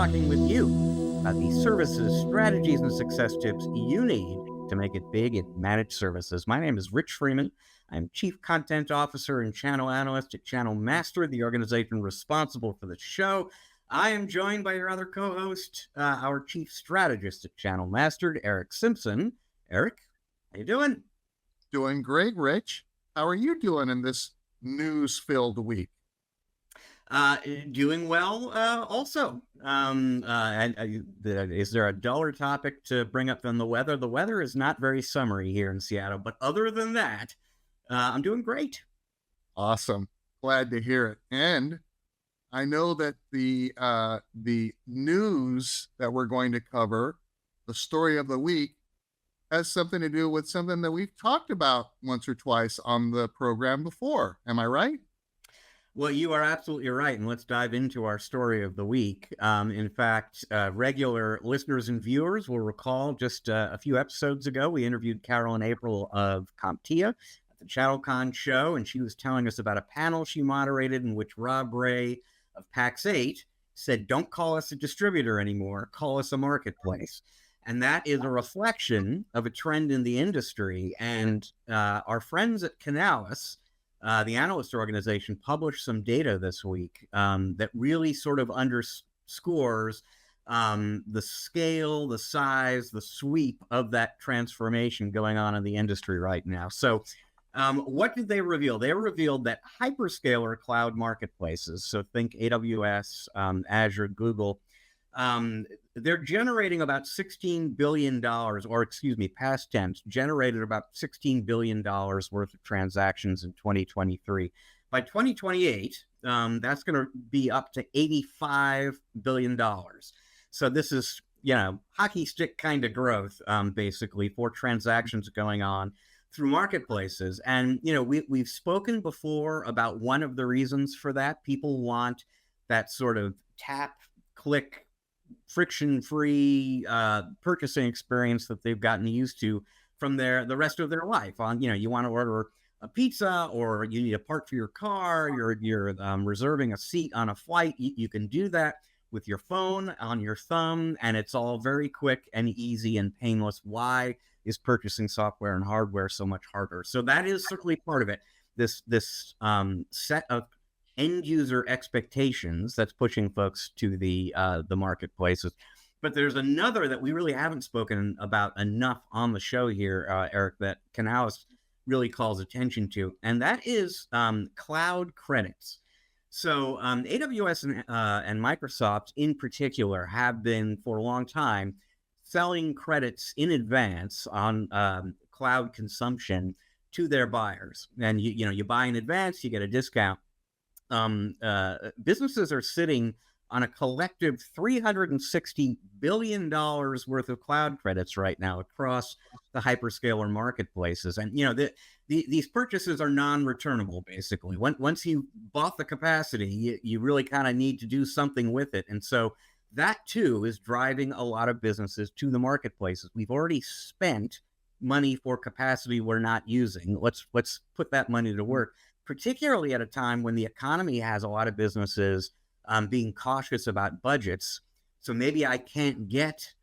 talking with you about the services, strategies, and success tips you need to make it big in managed services. My name is Rich Freeman. I'm Chief Content Officer and Channel Analyst at Channel Master, the organization responsible for the show. I am joined by your other co-host, our Chief Strategist at Channel Master, Eric Simpson. Eric, how you doing? Doing great, Rich. How are you doing in this news-filled week? Doing well, also. Is there a duller topic to bring up than the weather? The weather is not very summery here in Seattle, but other than that, I'm doing great. Awesome. Glad to hear it. And I know that the news that we're going to cover, the story of the week, has something to do with something that we've talked about once or twice on the program before. Am I right? Well, you are absolutely right, and let's dive into our story of the week. In fact, regular listeners and viewers will recall just a few episodes ago, we interviewed Carolyn April of CompTIA at the ChannelCon show, and she was telling us about a panel she moderated in which Rob Ray of PAX 8 said, "Don't call us a distributor anymore, call us a marketplace." And that is a reflection of a trend in the industry. And our friends at Canalys, the analyst organization, published some data this week that really sort of underscores the scale, the size, the sweep of that transformation going on in the industry right now. So what did they reveal? They revealed that hyperscaler cloud marketplaces, so think AWS, Azure, Google, they're generating about $16 billion, or excuse me, past tense, generated about $16 billion worth of transactions in 2023. By 2028, that's going to be up to $85 billion. So this is, hockey stick kind of growth, basically, for transactions going on through marketplaces. And, we've spoken before about one of the reasons for that. People want that sort of tap, click, friction-free purchasing experience that they've gotten used to from the rest of their life. You want to order a pizza, or you need a part for your car, you're reserving a seat on a flight. You can do that with your phone on your thumb, and it's all very quick and easy and painless. Why is purchasing software and hardware so much harder? So that is certainly part of it. This set of end user expectations that's pushing folks to the marketplaces. But there's another that we really haven't spoken about enough on the show here, Eric, that Canalys really calls attention to, and that is cloud credits. So AWS and Microsoft in particular have been for a long time selling credits in advance on cloud consumption to their buyers. And you buy in advance, you get a discount. Businesses are sitting on a collective $360 billion worth of cloud credits right now across the hyperscaler marketplaces. And, these purchases are non-returnable, basically. Once you bought the capacity, you really kind of need to do something with it. And so that, too, is driving a lot of businesses to the marketplaces. We've already spent money for capacity we're not using. Let's put that money to work, particularly at a time when the economy has a lot of businesses being cautious about budgets. So maybe I can't get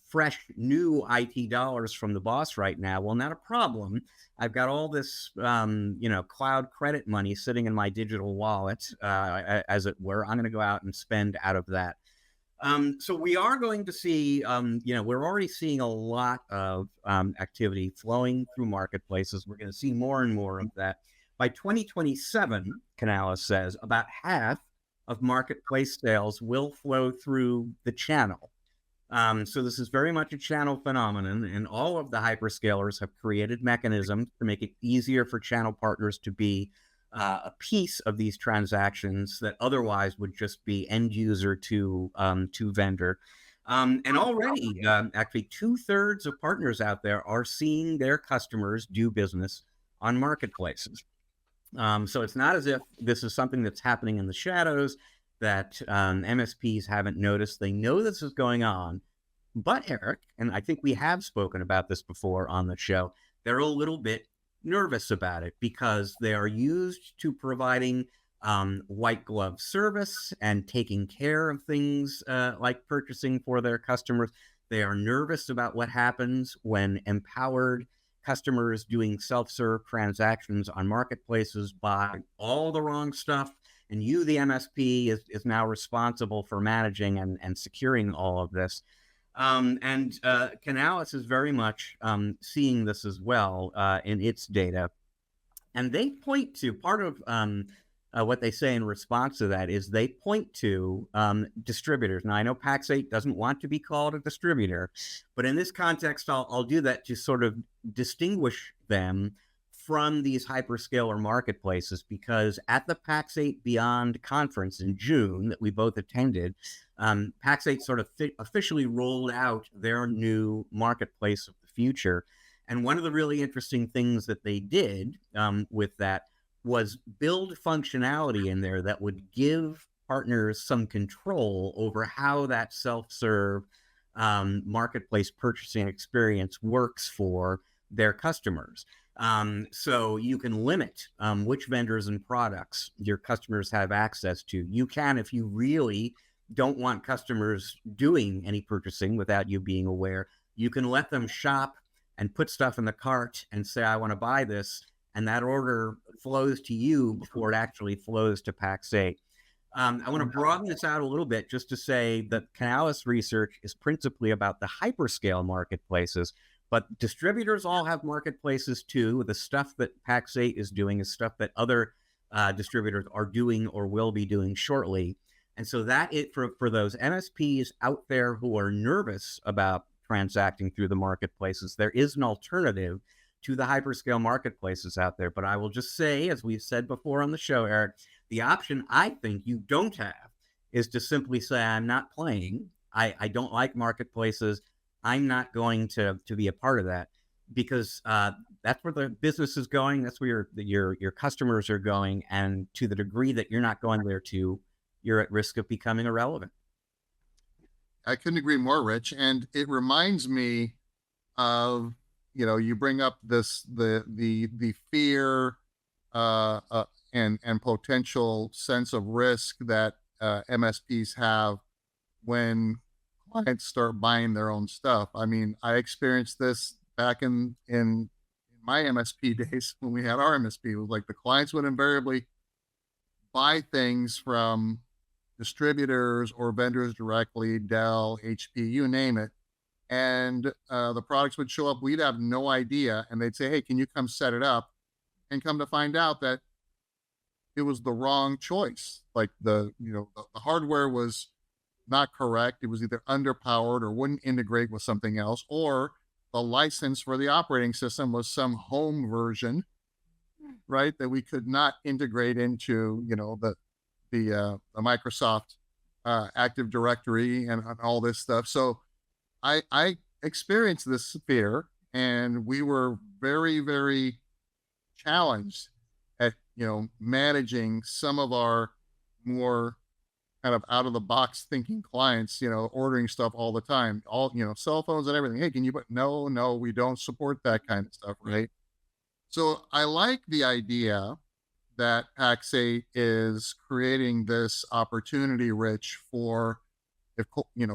fresh new IT dollars from the boss right now. Well, not a problem. I've got all this cloud credit money sitting in my digital wallet, as it were. I'm going to go out and spend out of that. So we are going to see, we're already seeing a lot of activity flowing through marketplaces. We're going to see more and more of that. By 2027, Canalys says, about half of marketplace sales will flow through the channel. So this is very much a channel phenomenon, and all of the hyperscalers have created mechanisms to make it easier for channel partners to be a piece of these transactions that otherwise would just be end user to vendor. And already, actually, 2/3 of partners out there are seeing their customers do business on marketplaces. So it's not as if this is something that's happening in the shadows that MSPs haven't noticed. They know this is going on. But Eric, and I think we have spoken about this before on the show, they're a little bit nervous about it because they are used to providing white glove service and taking care of things like purchasing for their customers. They are nervous about what happens when empowered customers doing self-serve transactions on marketplaces buy all the wrong stuff. And you, the MSP, is now responsible for managing and securing all of this. And Canalys is very much seeing this as well in its data. And they point to part of what they say in response to that is they point to distributors. Now, I know Pax8 doesn't want to be called a distributor, but in this context, I'll do that to sort of distinguish them from these hyperscaler marketplaces, because at the Pax8 Beyond conference in June that we both attended, Pax8 sort of officially rolled out their new marketplace of the future. And one of the really interesting things that they did with that was build functionality in there that would give partners some control over how that self-serve marketplace purchasing experience works for their customers. So you can limit which vendors and products your customers have access to. You can, if you really don't want customers doing any purchasing without you being aware, you can let them shop and put stuff in the cart and say, I want to buy this. And that order flows to you before it actually flows to Pax8. I want to broaden this out a little bit just to say that Canalys research is principally about the hyperscale marketplaces, but distributors all have marketplaces too. The stuff that Pax8 is doing is stuff that other distributors are doing or will be doing shortly. And so that for those MSPs out there who are nervous about transacting through the marketplaces, there is an alternative to the hyperscale marketplaces out there. But I will just say, as we've said before on the show, Eric, the option I think you don't have is to simply say, I'm not playing. I don't like marketplaces. I'm not going to be a part of that, because that's where the business is going. That's where your customers are going. And to the degree that you're not going there too, you're at risk of becoming irrelevant. I couldn't agree more, Rich. And it reminds me of, you bring up the fear and potential sense of risk that MSPs have when clients start buying their own stuff. I mean, I experienced this back in my MSP days when we had our MSP. It was like the clients would invariably buy things from distributors or vendors directly, Dell, HP, you name it. And the products would show up. We'd have no idea. And they'd say, hey, can you come set it up? And come to find out that it was the wrong choice. Like the hardware was not correct. It was either underpowered or wouldn't integrate with something else, or the license for the operating system was some home version, right, that we could not integrate into, the Microsoft Active Directory and all this stuff. So I experienced this fear, and we were very, very challenged at, managing some of our more kind of out of the box thinking clients, ordering stuff all the time, all, cell phones and everything. Hey, can you put, no, we don't support that kind of stuff. Right. So I like the idea that Pax8 is creating this opportunity, Rich, for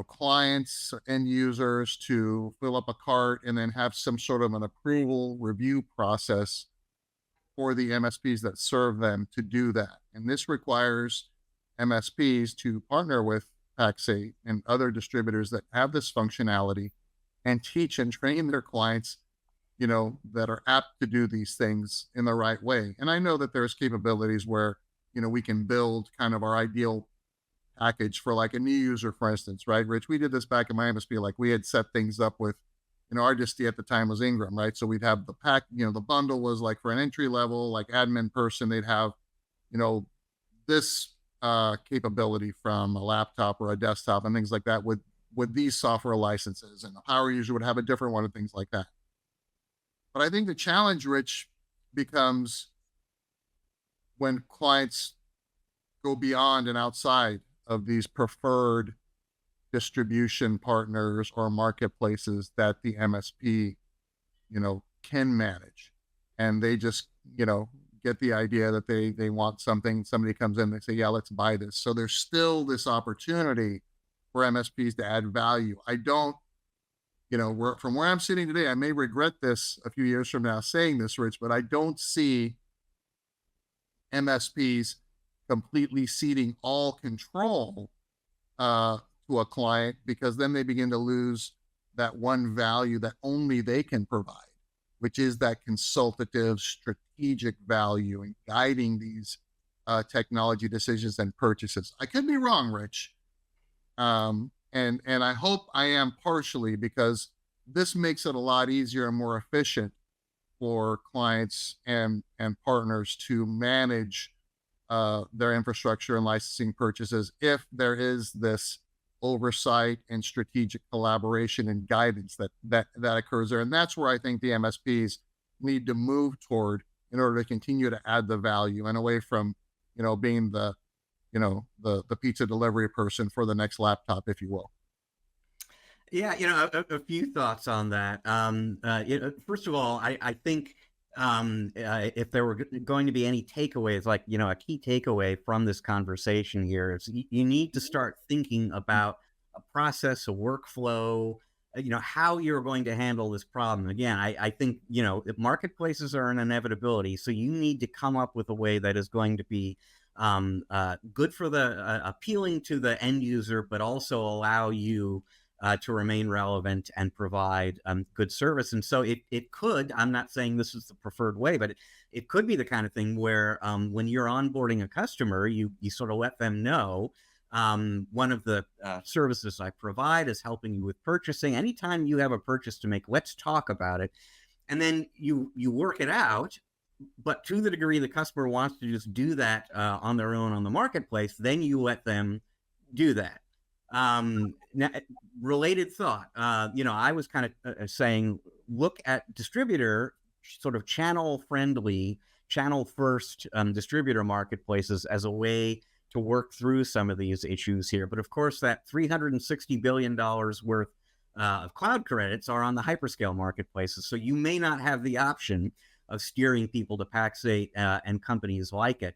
clients or end users to fill up a cart and then have some sort of an approval review process for the MSPs that serve them to do that. And this requires MSPs to partner with Pax8 and other distributors that have this functionality and teach and train their clients, that are apt to do these things in the right way. And I know that there's capabilities where, we can build kind of our ideal package for like a new user, for instance, right, Rich? We did this back in my MSP. Like we had set things up with, our disty at the time was Ingram, right? So we'd have the pack, the bundle was like for an entry level, like admin person, they'd have, this capability from a laptop or a desktop and things like that with these software licenses, and the power user would have a different one and things like that. But I think the challenge, Rich, becomes when clients go beyond and outside of these preferred distribution partners or marketplaces that the MSP, can manage. And they just, get the idea that they want something. Somebody comes in, they say, yeah, let's buy this. So there's still this opportunity for MSPs to add value. I don't, from where I'm sitting today, I may regret this a few years from now saying this, Rich, but I don't see MSPs completely ceding all control uh, to a client, because then they begin to lose that one value that only they can provide, which is that consultative, strategic value in guiding these technology decisions and purchases. I could be wrong, Rich, and I hope I am partially, because this makes it a lot easier and more efficient for clients and partners to manage their infrastructure and licensing purchases if there is this oversight and strategic collaboration and guidance that occurs there. And that's where I think the MSPs need to move toward in order to continue to add the value, and away from being the pizza delivery person for the next laptop, if you will. Yeah, a few thoughts on that. First of all, I think if there were going to be any takeaways, like, a key takeaway from this conversation here is you need to start thinking about a process, a workflow, how you're going to handle this problem. Again, I think, marketplaces are an inevitability. So you need to come up with a way that is going to be good for appealing to the end user, but also allow you to remain relevant and provide good service. And so it could, I'm not saying this is the preferred way, but it could be the kind of thing where when you're onboarding a customer, you sort of let them know, one of the services I provide is helping you with purchasing. Anytime you have a purchase to make, let's talk about it. And then you work it out. But to the degree the customer wants to just do that on their own on the marketplace, then you let them do that. Now, related thought, I was kind of saying, look at distributor, sort of channel friendly, channel first distributor marketplaces as a way to work through some of these issues here. But of course, that $360 billion worth of cloud credits are on the hyperscale marketplaces. So you may not have the option of steering people to Pax8 and companies like it.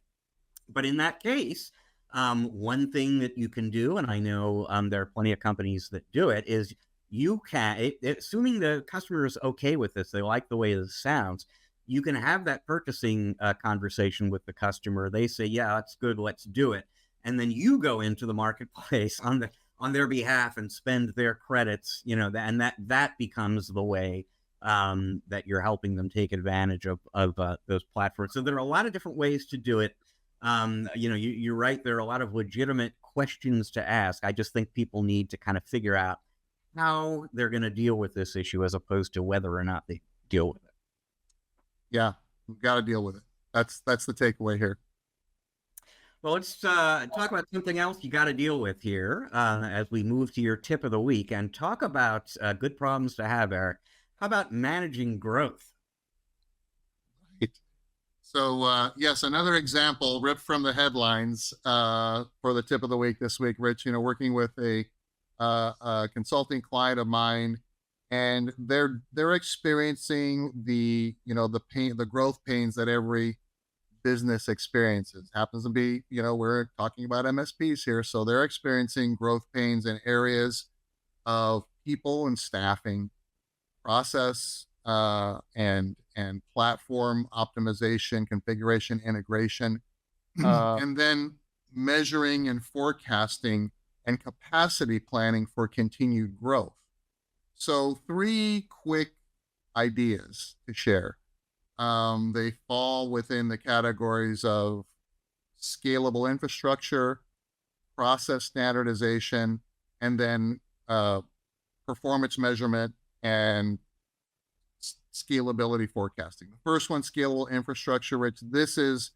But in that case, one thing that you can do, and I know there are plenty of companies that do it, is you can, assuming the customer is okay with this, they like the way this sounds, you can have that purchasing conversation with the customer. They say, yeah, that's good, let's do it. And then you go into the marketplace on their behalf and spend their credits, and that becomes the way that you're helping them take advantage of those platforms. So there are a lot of different ways to do it. You're right. There are a lot of legitimate questions to ask. I just think people need to kind of figure out how they're going to deal with this issue, as opposed to whether or not they deal with it. Yeah, we've got to deal with it. That's the takeaway here. Well, let's talk about something else you got to deal with here as we move to your tip of the week, and talk about good problems to have, Eric. How about managing growth? Right. So, yes, another example ripped from the headlines for the tip of the week this week, Rich. Working with a consulting client of mine, and they're experiencing the pain, the growth pains that every business experiences. Happens to be, we're talking about MSPs here, so they're experiencing growth pains in areas of people and staffing, process and platform optimization, configuration, integration, and then measuring and forecasting and capacity planning for continued growth. So 3 quick ideas to share. They fall within the categories of scalable infrastructure, process standardization, and then performance measurement and scalability forecasting. The first one, scalable infrastructure, Rich. This is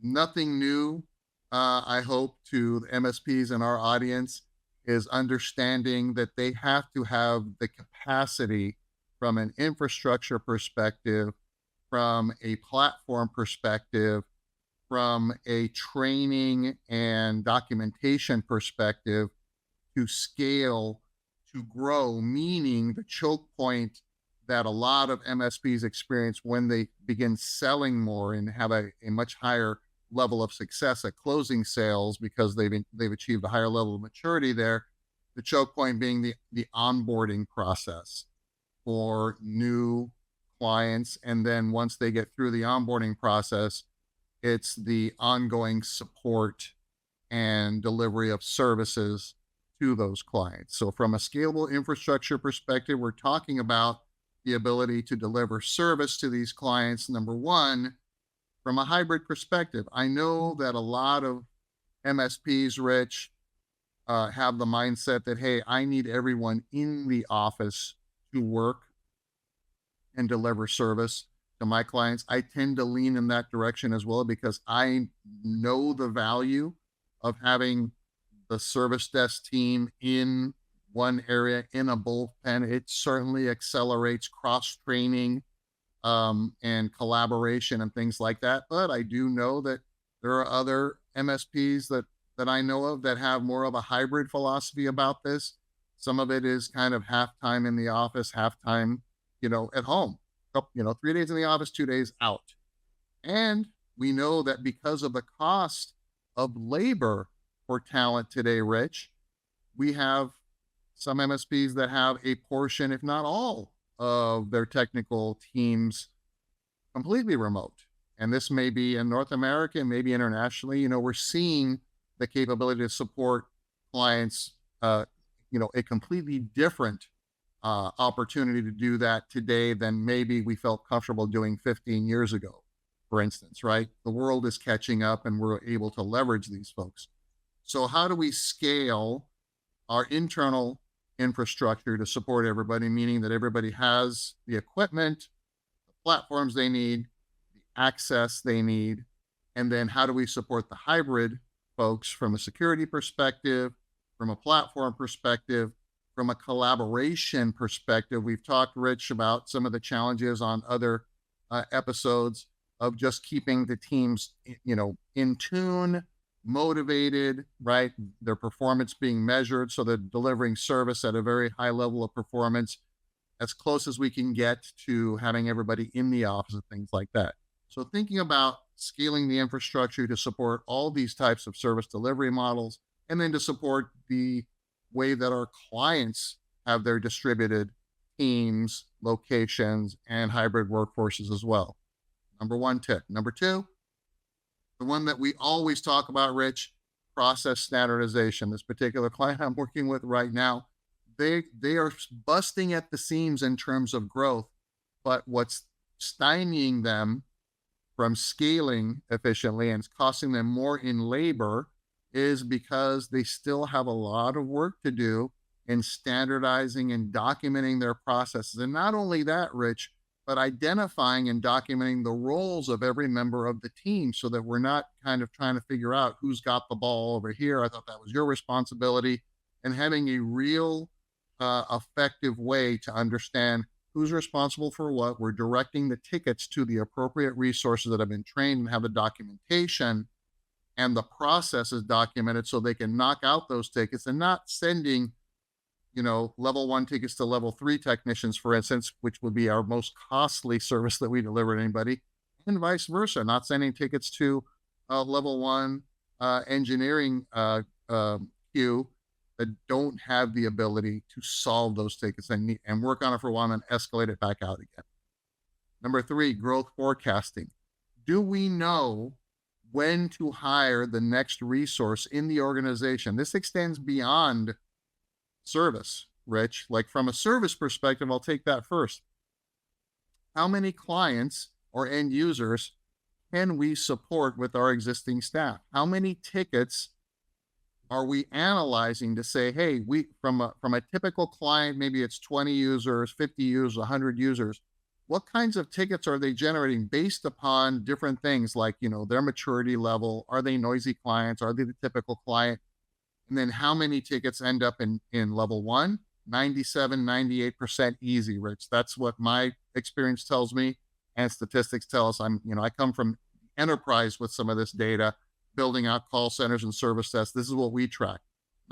nothing new, I hope, to the MSPs in our audience, is understanding that they have to have the capacity from an infrastructure perspective, from a platform perspective, from a training and documentation perspective, to scale, to grow, meaning the choke point that a lot of MSPs experience when they begin selling more and have a much higher level of success at closing sales because they've achieved a higher level of maturity there. The choke point being the onboarding process for new clients. And then once they get through the onboarding process, it's the ongoing support and delivery of services to those clients. So, from a scalable infrastructure perspective, we're talking about the ability to deliver service to these clients. Number one, from a hybrid perspective, I know that a lot of MSPs, Rich, have the mindset that, hey, I need everyone in the office to work and deliver service to my clients. I tend to lean in that direction as well because I know the value of having the service desk team in one area in a bullpen. It certainly accelerates cross training and collaboration and things like that. But I do know that there are other MSPs that I know of that have more of a hybrid philosophy about this. Some of it is kind of half time in the office, half time, at home. 3 days in the office, 2 days out. And we know that because of the cost of labor for talent today, Rich, we have some MSPs that have a portion, if not all, of their technical teams completely remote. And this may be in North America, maybe internationally. We're seeing the capability to support clients, a completely different opportunity to do that today than maybe we felt comfortable doing 15 years ago, for instance, right? The world is catching up and we're able to leverage these folks. So how do we scale our internal infrastructure to support everybody, meaning that everybody has the equipment, the platforms they need, the access they need, and then how do we support the hybrid folks from a security perspective, from a platform perspective, from a collaboration perspective? We've talked, Rich, about some of the challenges on other episodes of just keeping the teams, in tune, motivated, right? Their performance being measured so they're delivering service at a very high level of performance, as close as we can get to having everybody in the office and things like that. So thinking about scaling the infrastructure to support all these types of service delivery models, and then to support the way that our clients have their distributed teams, locations, and hybrid workforces as well. Number one tip. Number two, the one that we always talk about, Rich, process standardization. This particular client I'm working with right now, they are busting at the seams in terms of growth, but what's stymieing them from scaling efficiently and it's costing them more in labor is because they still have a lot of work to do in standardizing and documenting their processes. And not only that, Rich, but identifying and documenting the roles of every member of the team so that we're not kind of trying to figure out who's got the ball over here. I thought that was your responsibility, and having a real effective way to understand who's responsible for what. We're directing the tickets to the appropriate resources that have been trained and have the documentation and the process is documented so they can knock out those tickets and not sending, level 1 tickets to level 3 technicians, for instance, which would be our most costly service that we deliver to anybody, and vice versa, not sending tickets to level 1 engineering queue that don't have the ability to solve those tickets and work on it for a while and escalate it back out again. Number 3, growth forecasting. Do we know when to hire the next resource in the organization? This extends beyond service, Rich. Like from a service perspective, I'll take that first. How many clients or end users can we support with our existing staff? How many tickets are we analyzing to say, hey, we from a typical client, maybe it's 20 users, 50 users, 100 users, what kinds of tickets are they generating based upon different things like, their maturity level? Are they noisy clients? Are they the typical client? And then how many tickets end up in level 1? 97, 98% easy, Rich. That's what my experience tells me. And statistics tell us I come from enterprise with some of this data, building out call centers and service desks. This is what we track.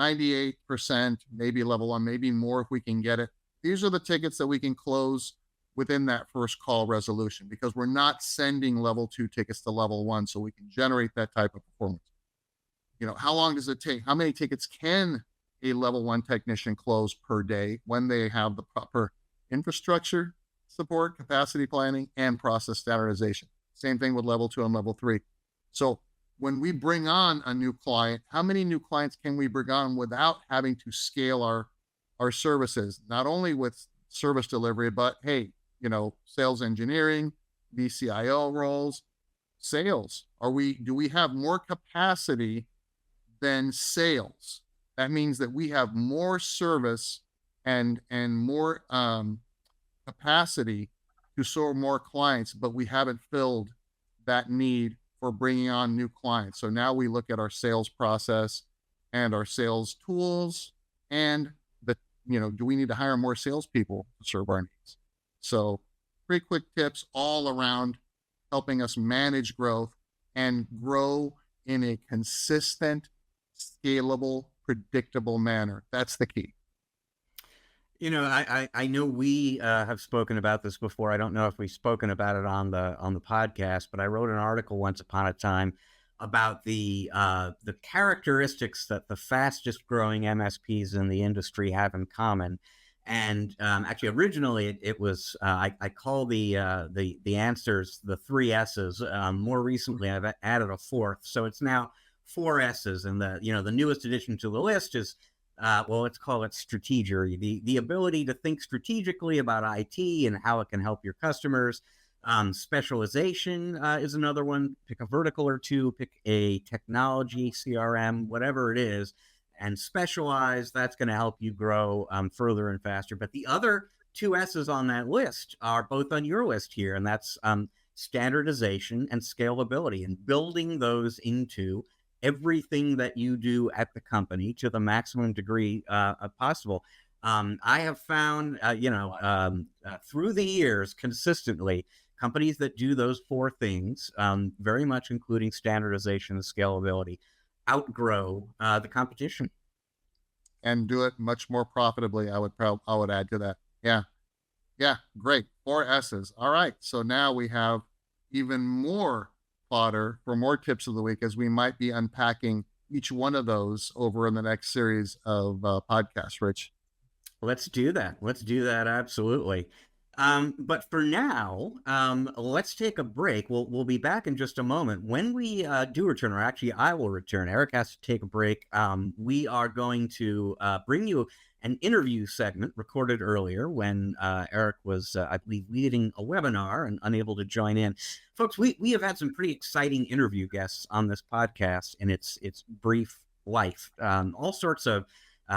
98%, maybe level 1, maybe more if we can get it. These are the tickets that we can close within that first call resolution, because we're not sending level 2 tickets to level 1, so we can generate that type of performance. How long does it take? How many tickets can a level 1 technician close per day when they have the proper infrastructure support, capacity planning, and process standardization? Same thing with level 2 and level 3. So when we bring on a new client, how many new clients can we bring on without having to scale our services, not only with service delivery, but hey, sales engineering, VCIO roles, sales. Do we have more capacity than sales? That means that we have more service and more capacity to serve more clients, but we haven't filled that need for bringing on new clients. So now we look at our sales process and our sales tools, and do we need to hire more salespeople to serve our needs? So 3 quick tips all around helping us manage growth and grow in a consistent, scalable, predictable manner. That's the key. I know we have spoken about this before. I don't know if we've spoken about it on the podcast, but I wrote an article once upon a time about the characteristics that the fastest growing MSPs in the industry have in common. And actually, originally it was I call the answers the 3 S's. More recently, I've added a 4th, so it's now 4 S's. And the newest addition to the list is let's call it strategery, the ability to think strategically about IT and how it can help your customers. Specialization is another one. Pick a vertical or 2, pick a technology, CRM, whatever it is, and specialize. That's going to help you grow further and faster. But the other 2 S's on that list are both on your list here, and that's standardization and scalability, and building those into everything that you do at the company to the maximum degree possible. I have found, through the years consistently, companies that do those 4 things, very much including standardization and scalability, outgrow the competition. And do it much more profitably, I would add to that. Yeah, great. 4 S's. All right. So now we have even more fodder for more tips of the week, as we might be unpacking each one of those over in the next series of podcasts, Rich. Let's do that. Absolutely. But for now, let's take a break. We'll be back in just a moment. When we do return, or actually I will return, Eric has to take a break. We are going to bring you an interview segment recorded earlier when Eric was, I believe, leading a webinar and unable to join in. Folks, we have had some pretty exciting interview guests on this podcast in its brief life. All sorts of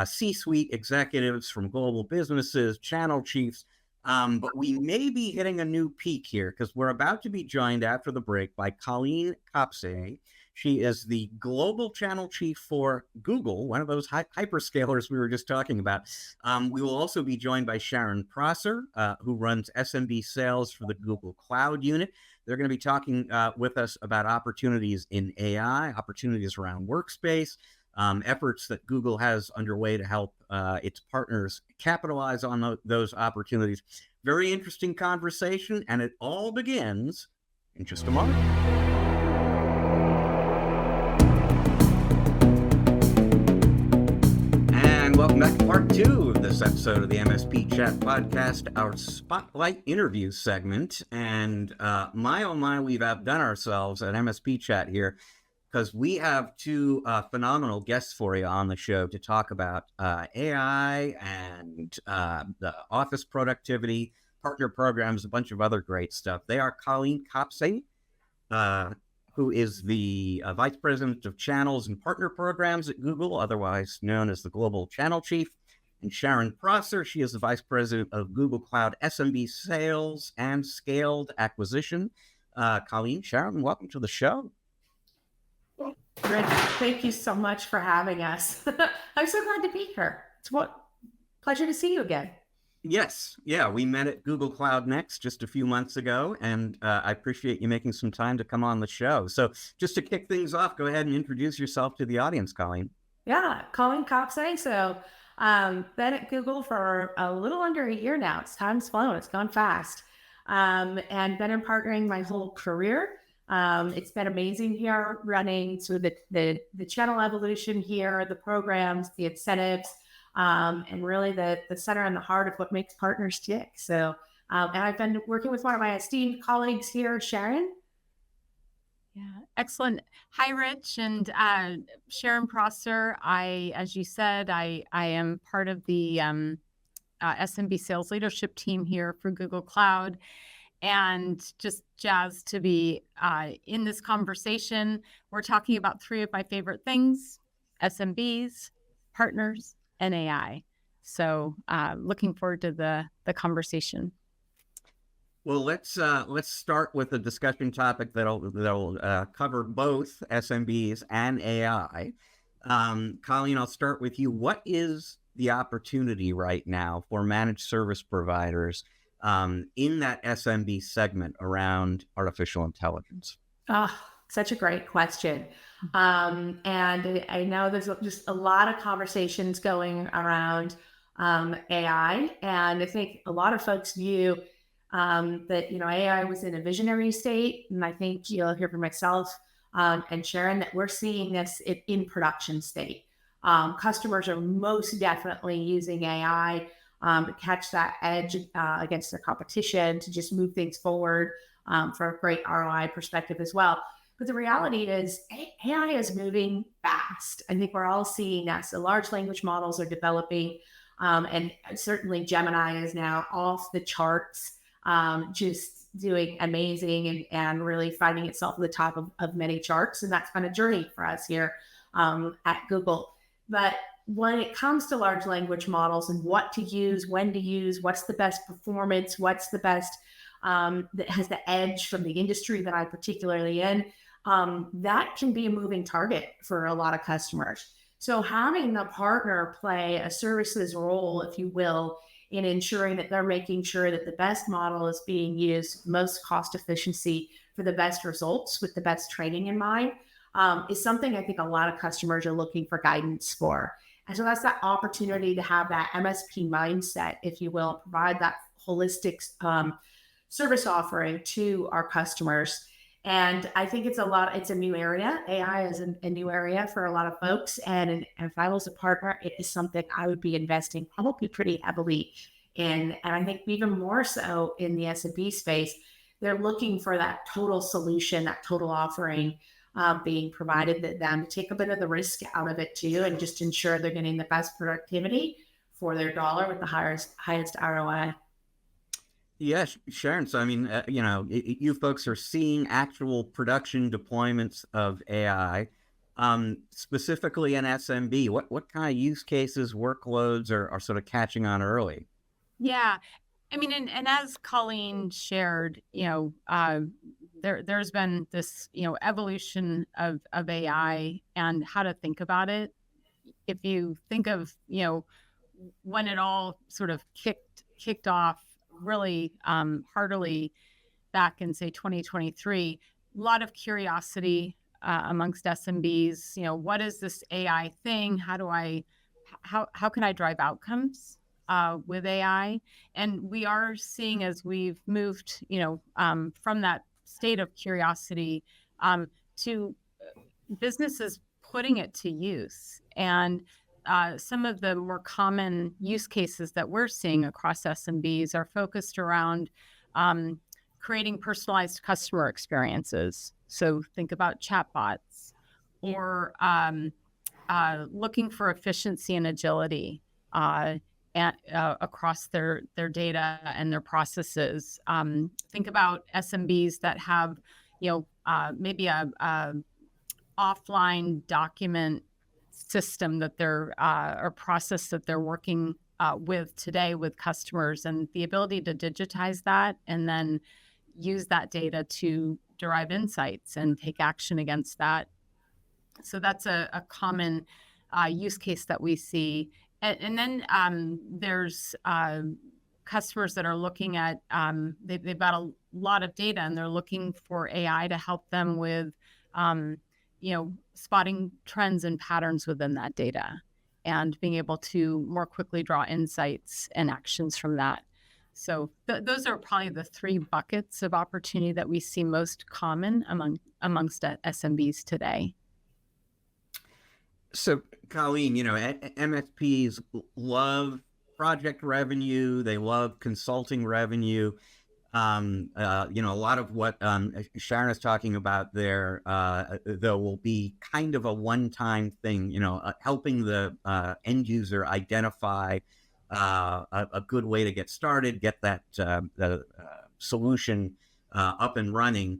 C-suite executives from global businesses, channel chiefs. But we may be hitting a new peak here, because we're about to be joined after the break by Colleen Kapase. She is the global channel chief for Google, one of those hyperscalers we were just talking about. We will also be joined by Sharon Prosser, who runs SMB sales for the Google Cloud unit. They're going to be talking with us about opportunities in AI, opportunities around workspace, efforts that Google has underway to help its partners capitalize on those opportunities. Very interesting conversation, and it all begins in just a moment. And welcome back to part 2 of this episode of the MSP Chat Podcast, our Spotlight interview segment. And my oh my, we've outdone ourselves at MSP Chat here, because we have 2 phenomenal guests for you on the show to talk about AI and the office productivity, partner programs, a bunch of other great stuff. They are Colleen Kapase, who is the Vice President of Channels and Partner Programs at Google, otherwise known as the Global Channel Chief, and Sharon Prosser. She is the Vice President of Google Cloud SMB Sales and Scaled Acquisition. Colleen, Sharon, welcome to the show. Rich, thank you so much for having us. I'm so glad to be here. It's a pleasure to see you again. Yes. Yeah, we met at Google Cloud Next just a few months ago, and I appreciate you making some time to come on the show. So just to kick things off, go ahead and introduce yourself to the audience, Colleen. Yeah, Colleen Kapase. So Been at Google for a little under a year now. Time's flown. It's gone fast. And been in partnering my whole career. It's been amazing here, running sort of the channel evolution here, the programs, the incentives, and really the center and the heart of what makes partners tick. So, and I've been working with one of my esteemed colleagues here, Sharon. Yeah, excellent. Hi, Rich and Sharon Prosser. As you said, I am part of the SMB sales leadership team here for Google Cloud, and just jazzed to be in this conversation. We're talking about three of my favorite things: SMBs, partners, and AI. So looking forward to the conversation. Well, let's start with a discussion topic that'll cover both SMBs and AI. Colleen, I'll start with you. What is the opportunity right now for managed service providers in that SMB segment around artificial intelligence? Oh, such a great question. And I know there's just a lot of conversations going around AI, and I think a lot of folks view that, AI was in a visionary state. And I think you'll hear from myself and Sharon that we're seeing this in production state. Customers are most definitely using AI to catch that edge against their competition, to just move things forward for a great ROI perspective as well. But the reality is AI is moving fast. I think we're all seeing that. So large language models are developing, and certainly Gemini is now off the charts, just doing amazing and really finding itself at the top of many charts. And that's been a journey for us here at Google. But when it comes to large language models and what to use, when to use, what's the best performance, what's the best that has the edge from the industry that I'm particularly in, that can be a moving target for a lot of customers. So having the partner play a services role, if you will, in ensuring that they're making sure that the best model is being used, most cost efficiency for the best results with the best training in mind, is something I think a lot of customers are looking for guidance for. And so that's that opportunity to have that MSP mindset, if you will, provide that holistic service offering to our customers. And I think it's a new area. AI is a new area for a lot of folks. And if I was a partner, it is something I would be investing probably pretty heavily in. And I think even more so in the SMB space, they're looking for that total solution, that total offering being provided to them, to take a bit of the risk out of it too, and just ensure they're getting the best productivity for their dollar with the highest ROI. Yeah, Sharon. So, I mean, you folks are seeing actual production deployments of AI, specifically in SMB. What kind of use cases, workloads are sort of catching on early? Yeah, I mean, and as Colleen shared, there's been this, evolution of AI and how to think about it. If you think of, when it all sort of kicked off really heartily back in, say, 2023, a lot of curiosity amongst SMBs. What is this AI thing? How can I drive outcomes with AI? And we are seeing, as we've moved, from that state of curiosity to businesses putting it to use. And some of the more common use cases that we're seeing across SMBs are focused around creating personalized customer experiences. So think about chatbots, or looking for efficiency and agility across their data and their processes. Think about SMBs that have, maybe a offline document system that they're or process that they're working with today with customers, and the ability to digitize that and then use that data to derive insights and take action against that. So that's a common use case that we see. And then there's customers that are looking at, they've got a lot of data and they're looking for AI to help them with, spotting trends and patterns within that data. and being able to more quickly draw insights and actions from that. So those are probably the three buckets of opportunity that we see most common amongst SMBs today. So, Colleen, MSPs love project revenue. They love consulting revenue. A lot of what Sharon is talking about there, though, will be kind of a one-time thing, helping the end user identify a good way to get started, get that the solution up and running.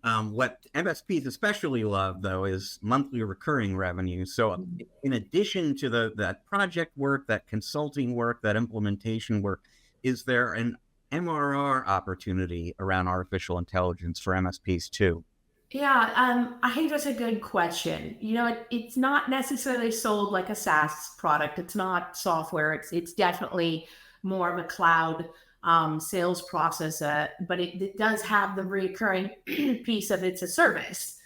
What MSPs especially love, though, is monthly recurring revenue. So in addition to that project work, that consulting work, that implementation work, is there an MRR opportunity around artificial intelligence for MSPs too? Yeah, I think that's a good question. It's not necessarily sold like a SaaS product. It's not software. It's definitely more of a cloud sales process, but it does have the recurring piece of it's a service.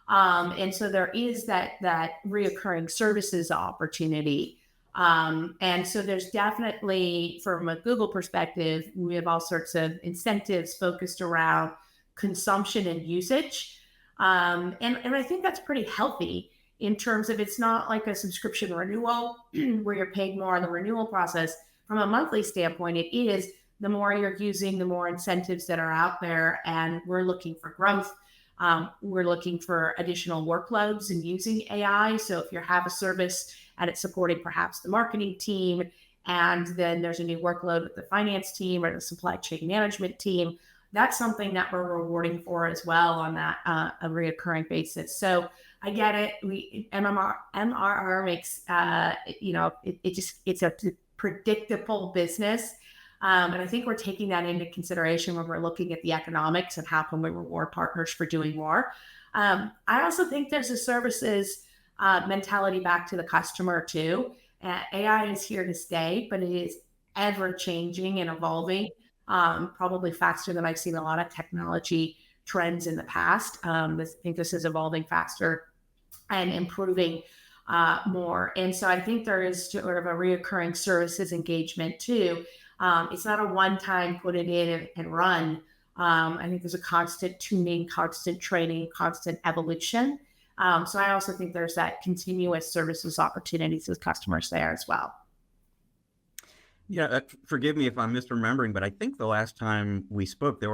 And so there is that reoccurring services opportunity. And so there's definitely, from a Google perspective, we have all sorts of incentives focused around consumption and usage. And I think that's pretty healthy in terms of it's not like a subscription renewal where you're paid more on the renewal process. From a monthly standpoint, it is the more you're using, the more incentives that are out there, and we're looking for growth. We're looking for additional workloads and using AI. So if you have a service and it's supporting perhaps the marketing team, and then there's a new workload with the finance team or the supply chain management team, that's something that we're rewarding for as well on that a reoccurring basis. So I get it. MRR makes it's a predictable business. And I think we're taking that into consideration when we're looking at the economics and how can we reward partners for doing more. I also think there's a services mentality back to the customer too. AI is here to stay, but it is ever changing and evolving, probably faster than I've seen a lot of technology trends in the past. I think this is evolving faster and improving more. And so I think there is sort of a reoccurring services engagement too. It's not a one-time put it in and run. I think there's a constant tuning, constant training, constant evolution. So I also think there's that continuous services opportunities with customers there as well. Yeah, forgive me if I'm misremembering, but I think the last time we spoke, you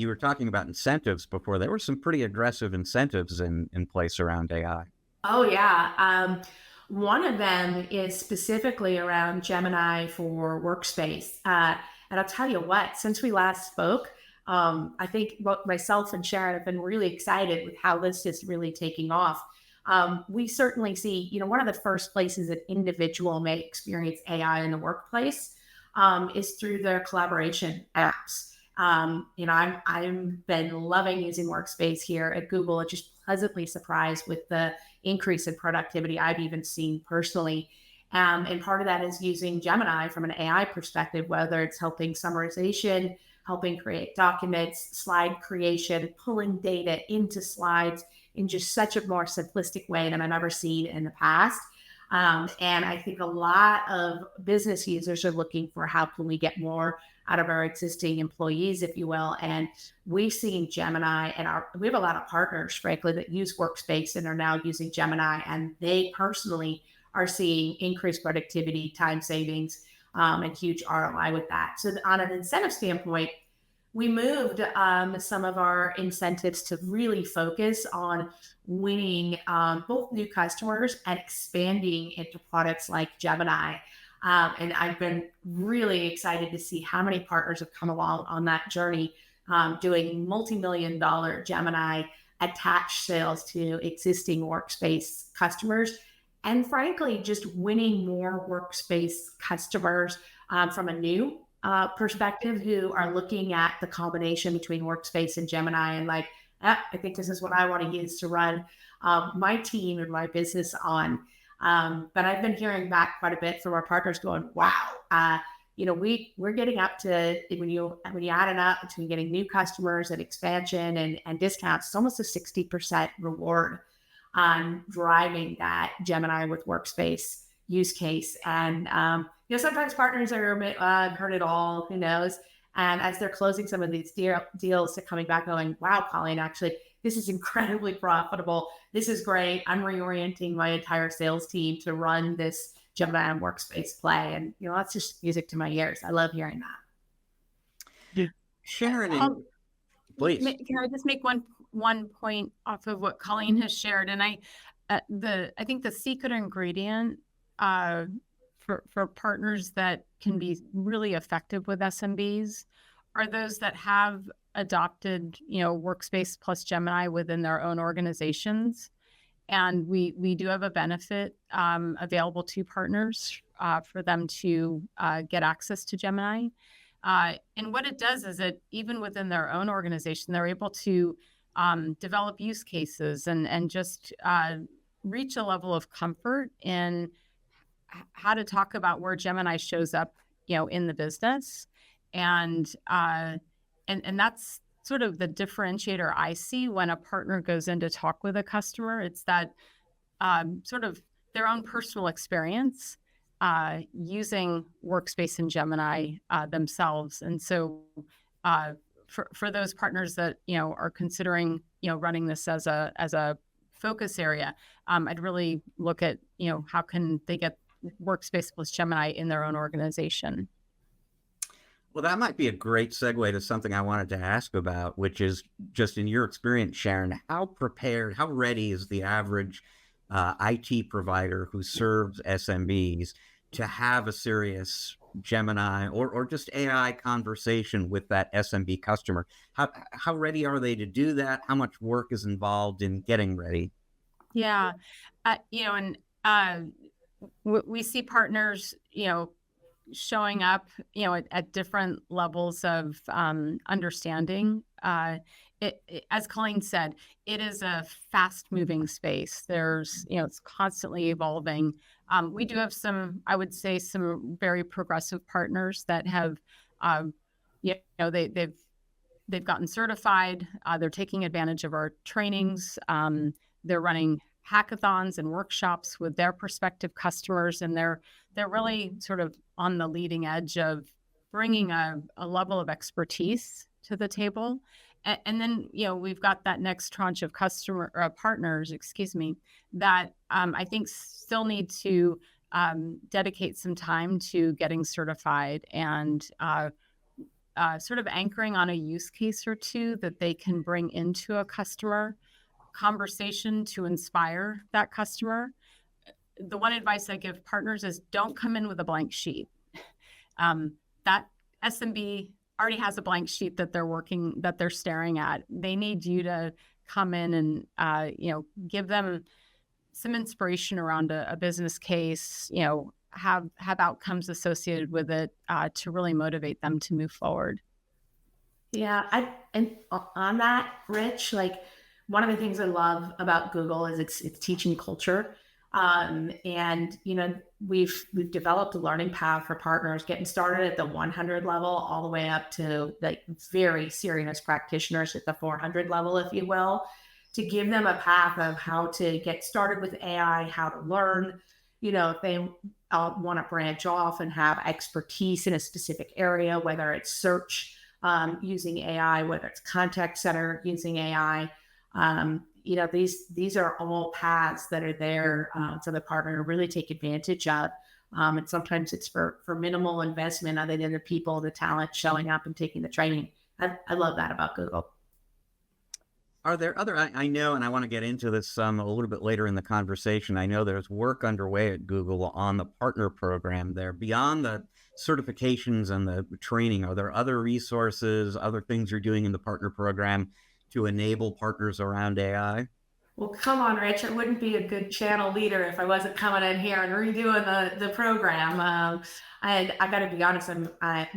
were talking about incentives before. There were some pretty aggressive incentives in place around AI. Oh, yeah. One of them is specifically around Gemini for Workspace. And I'll tell you what, since we last spoke, I think both myself and Sharon have been really excited with how this is really taking off. We certainly see, one of the first places that individual may experience AI in the workplace is through their collaboration apps. I've been loving using Workspace here at Google. It's just pleasantly surprised with the increase in productivity I've even seen personally. And part of that is using Gemini from an AI perspective, whether it's helping summarization, helping create documents, slide creation, pulling data into slides in just such a more simplistic way than I've ever seen in the past. And I think a lot of business users are looking for how can we get more out of our existing employees, if you will. And we've seen Gemini, and we have a lot of partners, frankly, that use Workspace and are now using Gemini, and they personally are seeing increased productivity, time savings, and huge ROI with that. So on an incentive standpoint, we moved some of our incentives to really focus on winning both new customers and expanding into products like Gemini. And I've been really excited to see how many partners have come along on that journey, doing multi-million-dollar Gemini attached sales to existing Workspace customers. And frankly, just winning more Workspace customers from a new perspective who are looking at the combination between Workspace and Gemini and like, I think this is what I want to use to run my team and my business on. But I've been hearing back quite a bit from our partners going, wow, we're getting up to, when you add it up between getting new customers and expansion and discounts, it's almost a 60% reward on driving that Gemini with Workspace use case. And, sometimes partners are, I've heard it all, who knows? And as they're closing some of these deals, they're coming back going, wow, Colleen, actually, this is incredibly profitable. This is great. I'm reorienting my entire sales team to run this Gemini workspace play. And, that's just music to my ears. I love hearing that. Sharon, please. Can I just make one point off of what Colleen has shared? And I think the secret ingredient for partners that can be really effective with SMBs are those that have adopted, Workspace plus Gemini within their own organizations. And we do have a benefit available to partners for them to get access to Gemini. And what it does is that even within their own organization, they're able to develop use cases and just reach a level of comfort in how to talk about where Gemini shows up, in the business. And that's sort of the differentiator I see when a partner goes in to talk with a customer. It's that sort of their own personal experience using Workspace and Gemini themselves. And so for those partners that, are considering, running this as a focus area, I'd really look at, how can they get Workspace plus Gemini in their own organization. Well, that might be a great segue to something I wanted to ask about, which is just in your experience, Sharon, how ready is the average IT provider who serves SMBs to have a serious Gemini or just AI conversation with that SMB customer? How ready are they to do that? How much work is involved in getting ready? Yeah. We see partners, showing up, at different levels of understanding. As Colleen said, it is a fast-moving space. There's, it's constantly evolving. We do have some very progressive partners that have, they've gotten certified. They're taking advantage of our trainings. They're running hackathons and workshops with their prospective customers, and they're really sort of on the leading edge of bringing a level of expertise to the table. And then, we've got that next tranche of partners, that I think still need to dedicate some time to getting certified and sort of anchoring on a use case or two that they can bring into a customer conversation to inspire that customer. The one advice I give partners is don't come in with a blank sheet. That SMB already has a blank sheet that they're staring at. They need you to come in and, give them some inspiration around a business case, have outcomes associated with it to really motivate them to move forward. Yeah. And on that, Rich, one of the things I love about Google is its teaching culture. And we've developed a learning path for partners getting started at the 100 level all the way up to very serious practitioners at the 400 level, if you will, to give them a path of how to get started with AI, how to learn, if they want to branch off and have expertise in a specific area, whether it's search using AI, whether it's contact center using AI. These are all paths that are there for the partner to really take advantage of. And sometimes it's for minimal investment other than the people, the talent showing up and taking the training. I love that about Google. Are there other, I know, and I want to get into this a little bit later in the conversation. I know there's work underway at Google on the partner program there. Beyond the certifications and the training, are there other resources, other things you're doing in the partner program to enable partners around AI? Well, come on, Rich. I wouldn't be a good channel leader if I wasn't coming in here and redoing the program. And I got to be honest,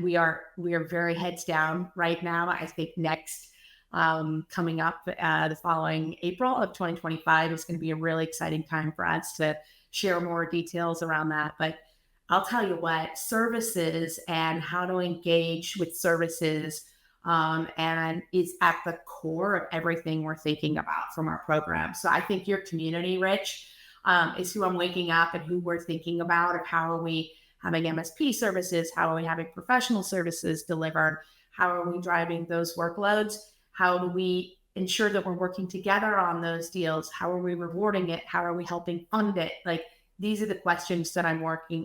we are very heads down right now. I think next coming up the following April of 2025 is going to be a really exciting time for us to share more details around that. But I'll tell you what, services and how to engage with services and is at the core of everything we're thinking about from our program. So I think your community, Rich, is who I'm waking up and who we're thinking about, of how are we having MSP services, how are we having professional services delivered, how are we driving those workloads, how do we ensure that we're working together on those deals, how are we rewarding it, how are we helping fund it? Like, these are the questions that I'm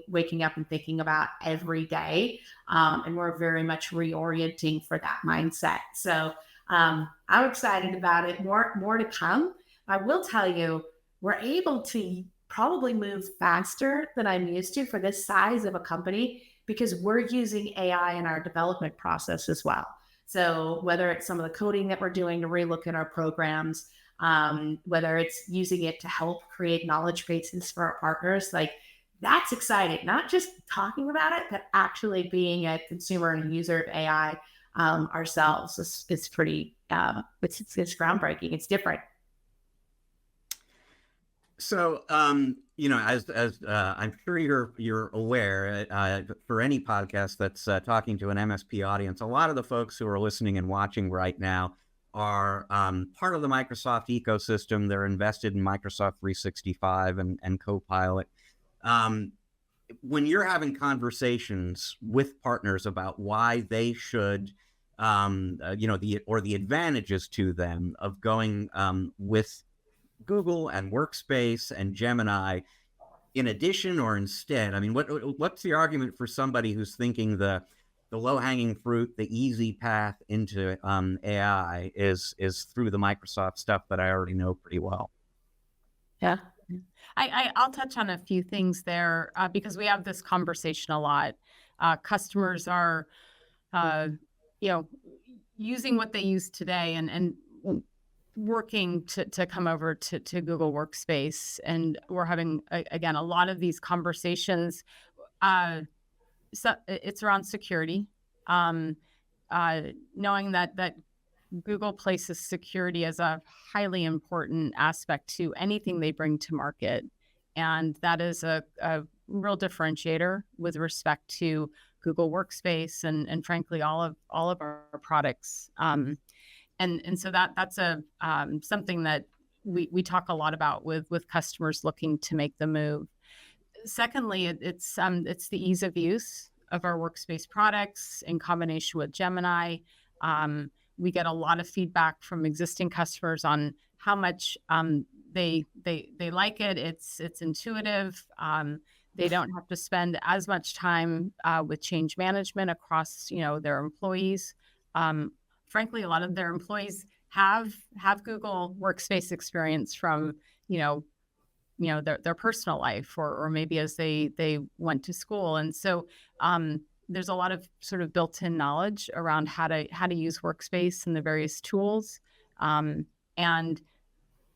waking up and thinking about every day. And we're very much reorienting for that mindset. So I'm excited about it. More to come. I will tell you, we're able to probably move faster than I'm used to for this size of a company, because we're using AI in our development process as well. So whether it's some of the coding that we're doing to relook at our programs, whether it's using it to help create knowledge bases for our partners, like, that's exciting. Not just talking about it, but actually being a consumer and a user of AI ourselves is pretty, it's groundbreaking. It's different. So, as I'm sure you're aware, for any podcast that's talking to an MSP audience, a lot of the folks who are listening and watching right now are part of the Microsoft ecosystem. They're invested in Microsoft 365 and Copilot. When you're having conversations with partners about why they should, the advantages to them of going with Google and Workspace and Gemini in addition or instead, I mean, what's the argument for somebody who's thinking the low-hanging fruit, the easy path into AI is through the Microsoft stuff that I already know pretty well? Yeah. I'll touch on a few things there because we have this conversation a lot. Customers are, using what they use today and working to come over to Google Workspace. And we're having, again, a lot of these conversations. So it's around security, knowing that Google places security as a highly important aspect to anything they bring to market. And that is a real differentiator with respect to Google Workspace and frankly, all of our products. And so that's something that we talk a lot about with customers looking to make the move. Secondly, it's the ease of use of our Workspace products in combination with Gemini. We get a lot of feedback from existing customers on how much they like it. It's intuitive. They don't have to spend as much time with change management across their employees. Frankly, a lot of their employees have Google Workspace experience from their personal life or maybe as they went to school, and so there's a lot of sort of built-in knowledge around how to use Workspace and the various tools, and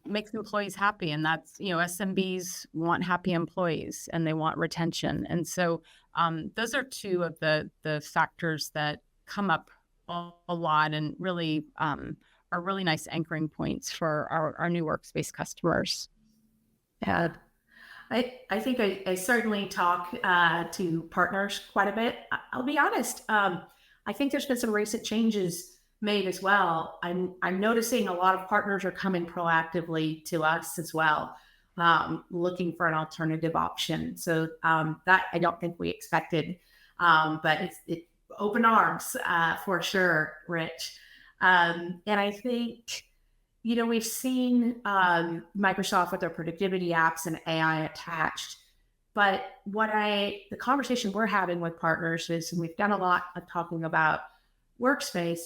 makes employees happy. And that's SMBs want happy employees and they want retention, and so those are two of the factors that come up a lot and really are really nice anchoring points for our new Workspace customers. Yeah, I think I certainly talk to partners quite a bit. I'll be honest. I think there's been some recent changes made as well. I'm noticing a lot of partners are coming proactively to us as well, looking for an alternative option. So that I don't think we expected, but it's open arms for sure, Rich. And I think we've seen Microsoft with their productivity apps and AI attached. But the conversation we're having with partners is, and we've done a lot of talking about Workspace,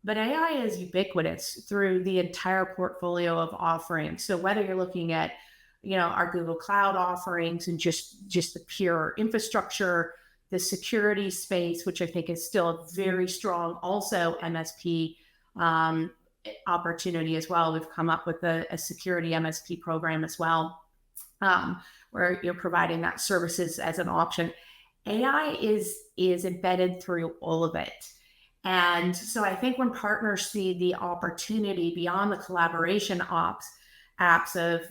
but AI is ubiquitous through the entire portfolio of offerings. So whether you're looking at, our Google Cloud offerings and just the pure infrastructure, the security space, which I think is still very strong, also MSP opportunity as well. We've come up with a security MSP program as well, where you're providing that services as an option. AI is embedded through all of it. And so I think when partners see the opportunity beyond the collaboration apps of,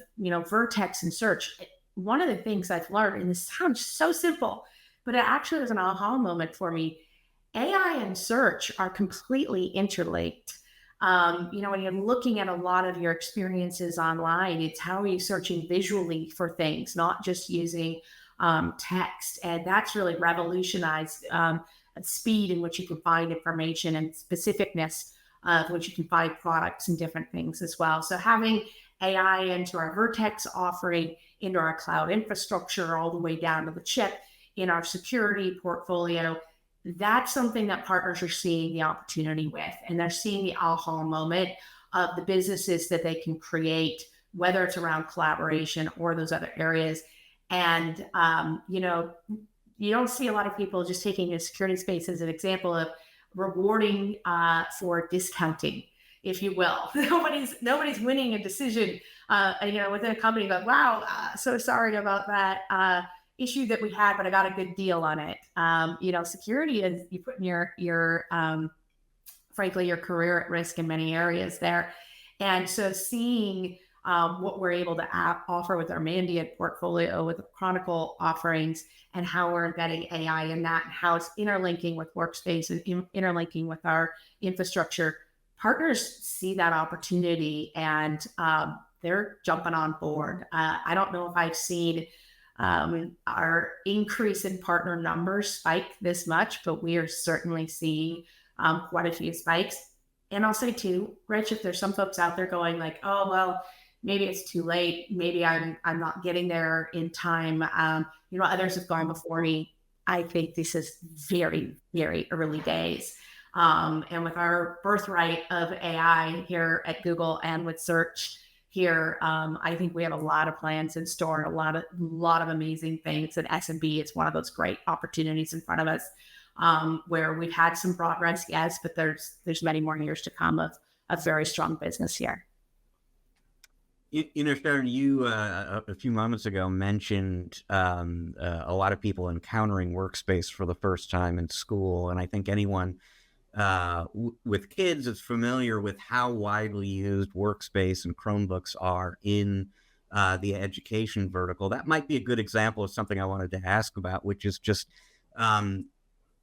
Vertex and Search, one of the things I've learned, and this sounds so simple, but it actually was an aha moment for me. AI and search are completely interlinked. When you're looking at a lot of your experiences online, it's how are you searching visually for things, not just using text. And that's really revolutionized speed in which you can find information and specificness of which you can find products and different things as well. So having AI into our Vertex offering, into our cloud infrastructure, all the way down to the chip in our security portfolio, that's something that partners are seeing the opportunity with, and they're seeing the aha moment of the businesses that they can create, whether it's around collaboration or those other areas. And, you don't see a lot of people just taking the security space as an example of rewarding for discounting, if you will. Nobody's winning a decision, within a company, but wow, so sorry about that issue that we had, but I got a good deal on it. Security is you put your frankly, your career at risk in many areas there. And so seeing what we're able to offer with our Mandiant portfolio, with the Chronicle offerings, and how we're embedding AI in that, and how it's interlinking with Workspace and interlinking with our infrastructure, partners see that opportunity and they're jumping on board. I don't know if I've seen our increase in partner numbers spike this much, but we are certainly seeing quite a few spikes. And I'll say too, Rich, if there's some folks out there going like, oh, well, maybe it's too late. Maybe I'm not getting there in time. Others have gone before me. I think this is very, very early days. And with our birthright of AI here at Google and with search here, I think we have a lot of plans in store, a lot of amazing things. And SMB is one of those great opportunities in front of us, where we've had some progress, yes, but there's many more years to come of a very strong business here. Sharon, you a few moments ago mentioned a lot of people encountering Workspace for the first time in school, and I think anyone with kids is familiar with how widely used Workspace and Chromebooks are in the education vertical. That might be a good example of something I wanted to ask about, which is just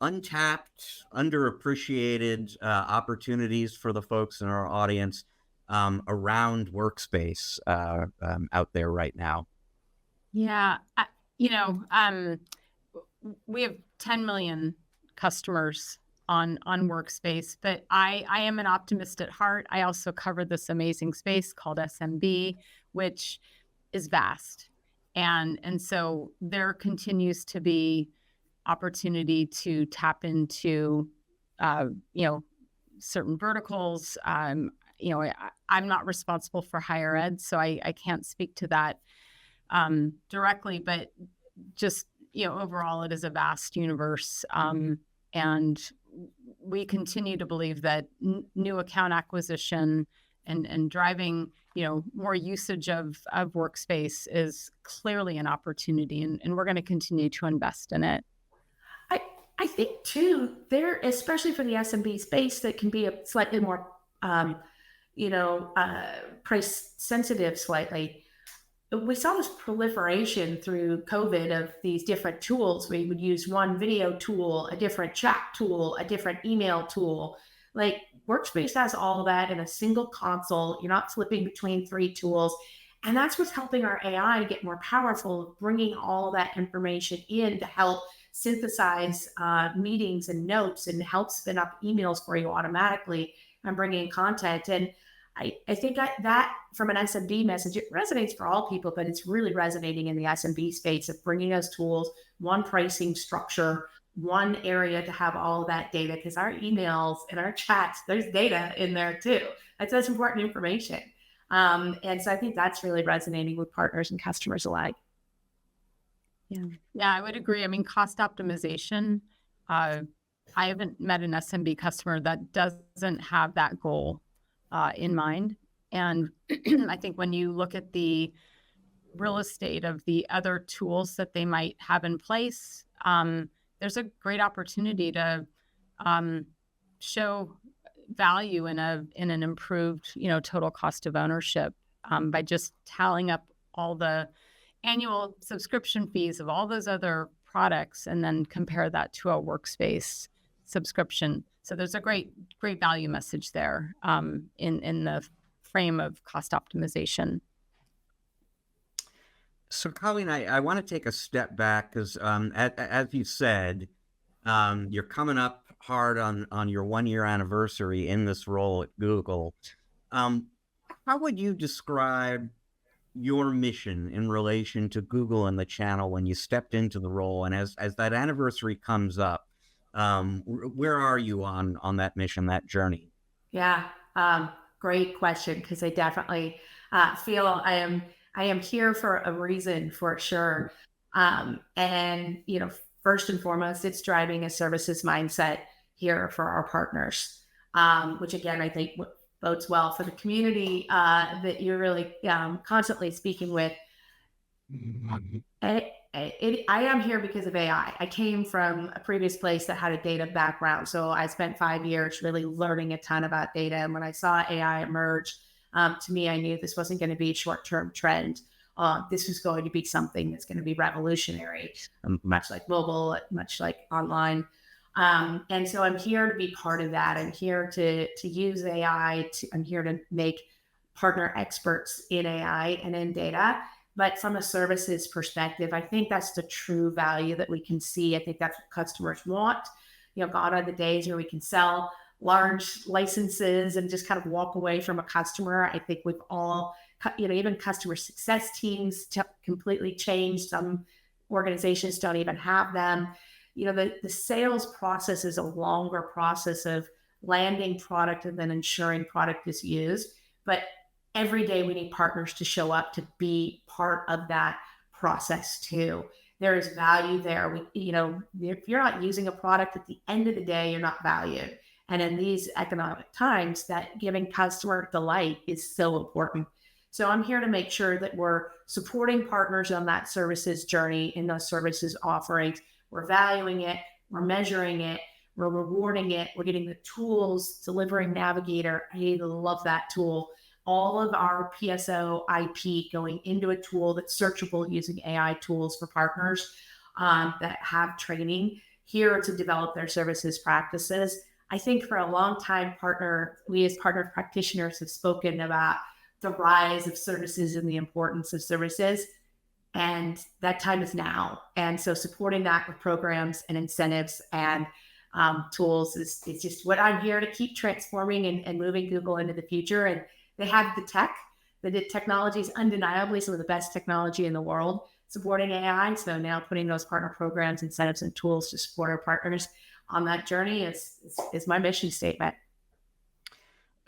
untapped, underappreciated opportunities for the folks in our audience around Workspace out there right now. Yeah, we have 10 million customers on Workspace, but I am an optimist at heart. I also cover this amazing space called SMB, which is vast. And so there continues to be opportunity to tap into, certain verticals. I'm not responsible for higher ed, so I can't speak to that directly, but just, overall, it is a vast universe. And we continue to believe that new account acquisition and driving, more usage of Workspace is clearly an opportunity, and we're going to continue to invest in it. I think too, there, especially for the SMB space, that can be a slightly more, price sensitive slightly. We saw this proliferation through COVID of these different tools. We would use one video tool, a different chat tool, a different email tool. Like Workspace has all of that in a single console. You're not flipping between 3 tools. And that's what's helping our AI get more powerful, bringing all that information in to help synthesize meetings and notes and help spin up emails for you automatically and bringing content. And I think that from an SMB message, it resonates for all people, but it's really resonating in the SMB space of bringing us tools, one pricing structure, one area to have all of that data, because our emails and our chats, there's data in there too. That's important information. And so I think that's really resonating with partners and customers alike. Yeah, I would agree. I mean, cost optimization. I haven't met an SMB customer that doesn't have that goal in mind. And I think when you look at the real estate of the other tools that they might have in place, there's a great opportunity to show value in an improved, total cost of ownership by just tallying up all the annual subscription fees of all those other products and then compare that to a Workspace subscription. So there's a great value message there in the frame of cost optimization. So, Colleen, I want to take a step back because, as you said, you're coming up hard on your 1-year anniversary in this role at Google. How would you describe your mission in relation to Google and the channel when you stepped into the role? And as that anniversary comes up, where are you on that mission, that journey? Yeah, great question, because I definitely feel I am here for a reason, for sure. And first and foremost, it's driving a services mindset here for our partners, which again I think bodes well for the community that you're really constantly speaking with. I am here because of AI. I came from a previous place that had a data background. So I spent 5 years really learning a ton about data. And when I saw AI emerge, to me, I knew this wasn't going to be a short-term trend. This was going to be something that's going to be revolutionary, much like mobile, much like online. And so I'm here to be part of that. I'm here to use AI. I'm here to make partner experts in AI and in data. But from a services perspective, I think that's the true value that we can see. I think that's what customers want. Gone are the days where we can sell large licenses and just kind of walk away from a customer. I think we've all, even customer success teams completely changed. Some organizations don't even have them. The sales process is a longer process of landing product and then ensuring product is used. But every day we need partners to show up to be part of that process too. There is value there. If you're not using a product at the end of the day, you're not valued. And in these economic times, that giving customer delight is so important. So I'm here to make sure that we're supporting partners on that services journey, in those services offerings. We're valuing it, we're measuring it, we're rewarding it, we're getting the tools, delivering Navigator. I love that tool. All of our PSO IP going into a tool that's searchable using AI tools for partners that have training here to develop their services practices. I think for a long time, we as partner practitioners have spoken about the rise of services and the importance of services. And that time is now. And so supporting that with programs and incentives and tools is just what I'm here to keep transforming and moving Google into the future. And they have the tech. The technology is undeniably some of the best technology in the world supporting AI. So now putting those partner programs, incentives, and tools to support our partners on that journey is my mission statement.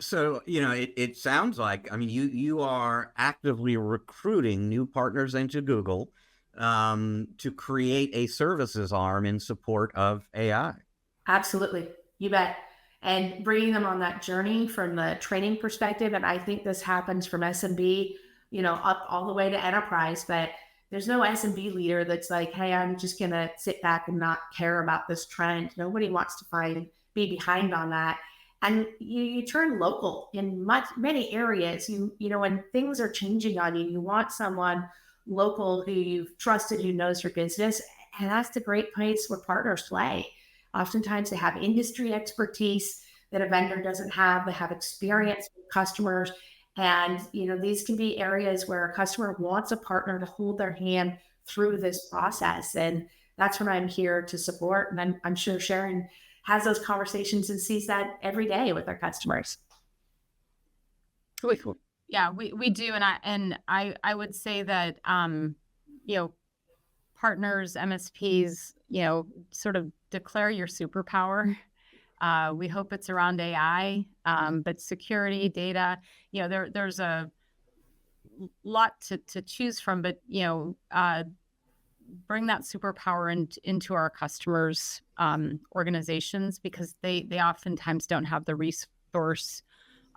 So, it sounds like, you are actively recruiting new partners into Google to create a services arm in support of AI. Absolutely. You bet. And bringing them on that journey from the training perspective. And I think this happens from SMB, up all the way to enterprise. But there's no SMB leader that's like, hey, I'm just going to sit back and not care about this trend. Nobody wants to be behind on that. And you turn local in many areas. When things are changing on you, you want someone local who you've trusted, who knows your business. And that's the great place where partners play. Oftentimes they have industry expertise that a vendor doesn't have. They have experience with customers. And, these can be areas where a customer wants a partner to hold their hand through this process. And that's what I'm here to support. And I'm sure Sharon has those conversations and sees that every day with our customers. Yeah, we do. And I would say that, partners, MSPs, sort of declare your superpower. We hope it's around AI, but security, data, there's a lot to choose from, but, bring that superpower into our customers' organizations, because they oftentimes don't have the resource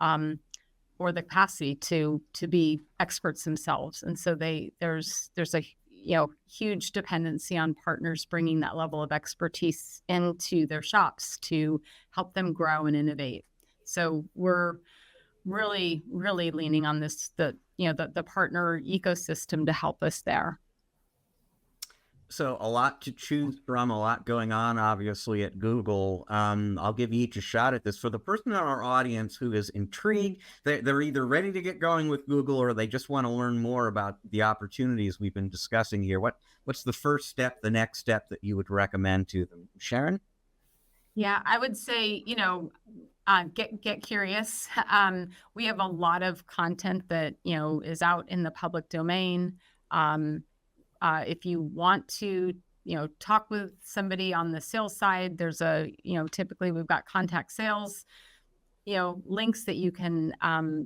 or the capacity to be experts themselves. And so there's a huge dependency on partners bringing that level of expertise into their shops to help them grow and innovate. So we're really, really leaning on the partner ecosystem to help us there. So a lot to choose from, a lot going on, obviously, at Google. I'll give each a shot at this. For the person in our audience who is intrigued, they're either ready to get going with Google or they just want to learn more about the opportunities we've been discussing here. What's the first step, the next step that you would recommend to them? Sharon? Yeah, I would say, get curious. We have a lot of content that, is out in the public domain. If you want to, talk with somebody on the sales side, there's typically we've got contact sales, links that you can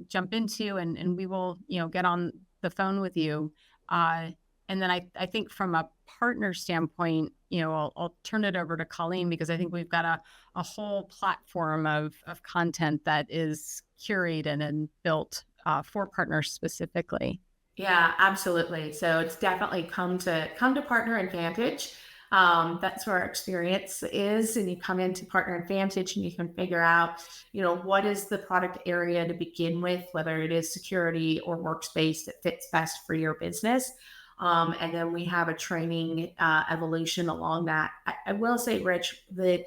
jump into and we will, get on the phone with you. And then I think from a partner standpoint, I'll turn it over to Colleen because I think we've got a whole platform of content that is curated and built for partners specifically. Yeah, absolutely. So it's definitely come to Partner Advantage. That's where our experience is. And you come into Partner Advantage and you can figure out, what is the product area to begin with, whether it is security or workspace that fits best for your business. And then we have a training evolution along that. I will say, Rich, the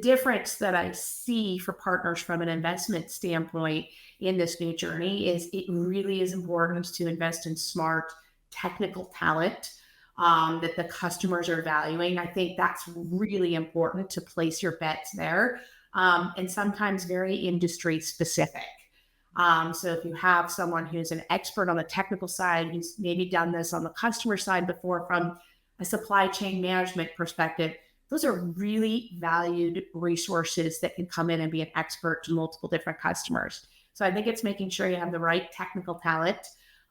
difference that I see for partners from an investment standpoint in this new journey is it really is important to invest in smart technical talent that the customers are valuing. I think that's really important to place your bets there, and sometimes very industry specific. So if you have someone who's an expert on the technical side, who's maybe done this on the customer side before from a supply chain management perspective, those are really valued resources that can come in and be an expert to multiple different customers. So I think it's making sure you have the right technical talent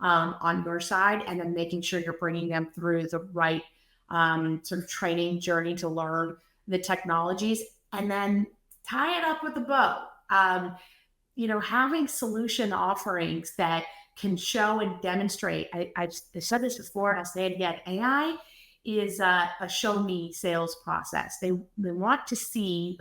on your side, and then making sure you're bringing them through the right sort of training journey to learn the technologies, and then tie it up with a bow. Having solution offerings that can show and demonstrate. I've said this before, and I'll say it again. AI is a show me sales process. They want to see,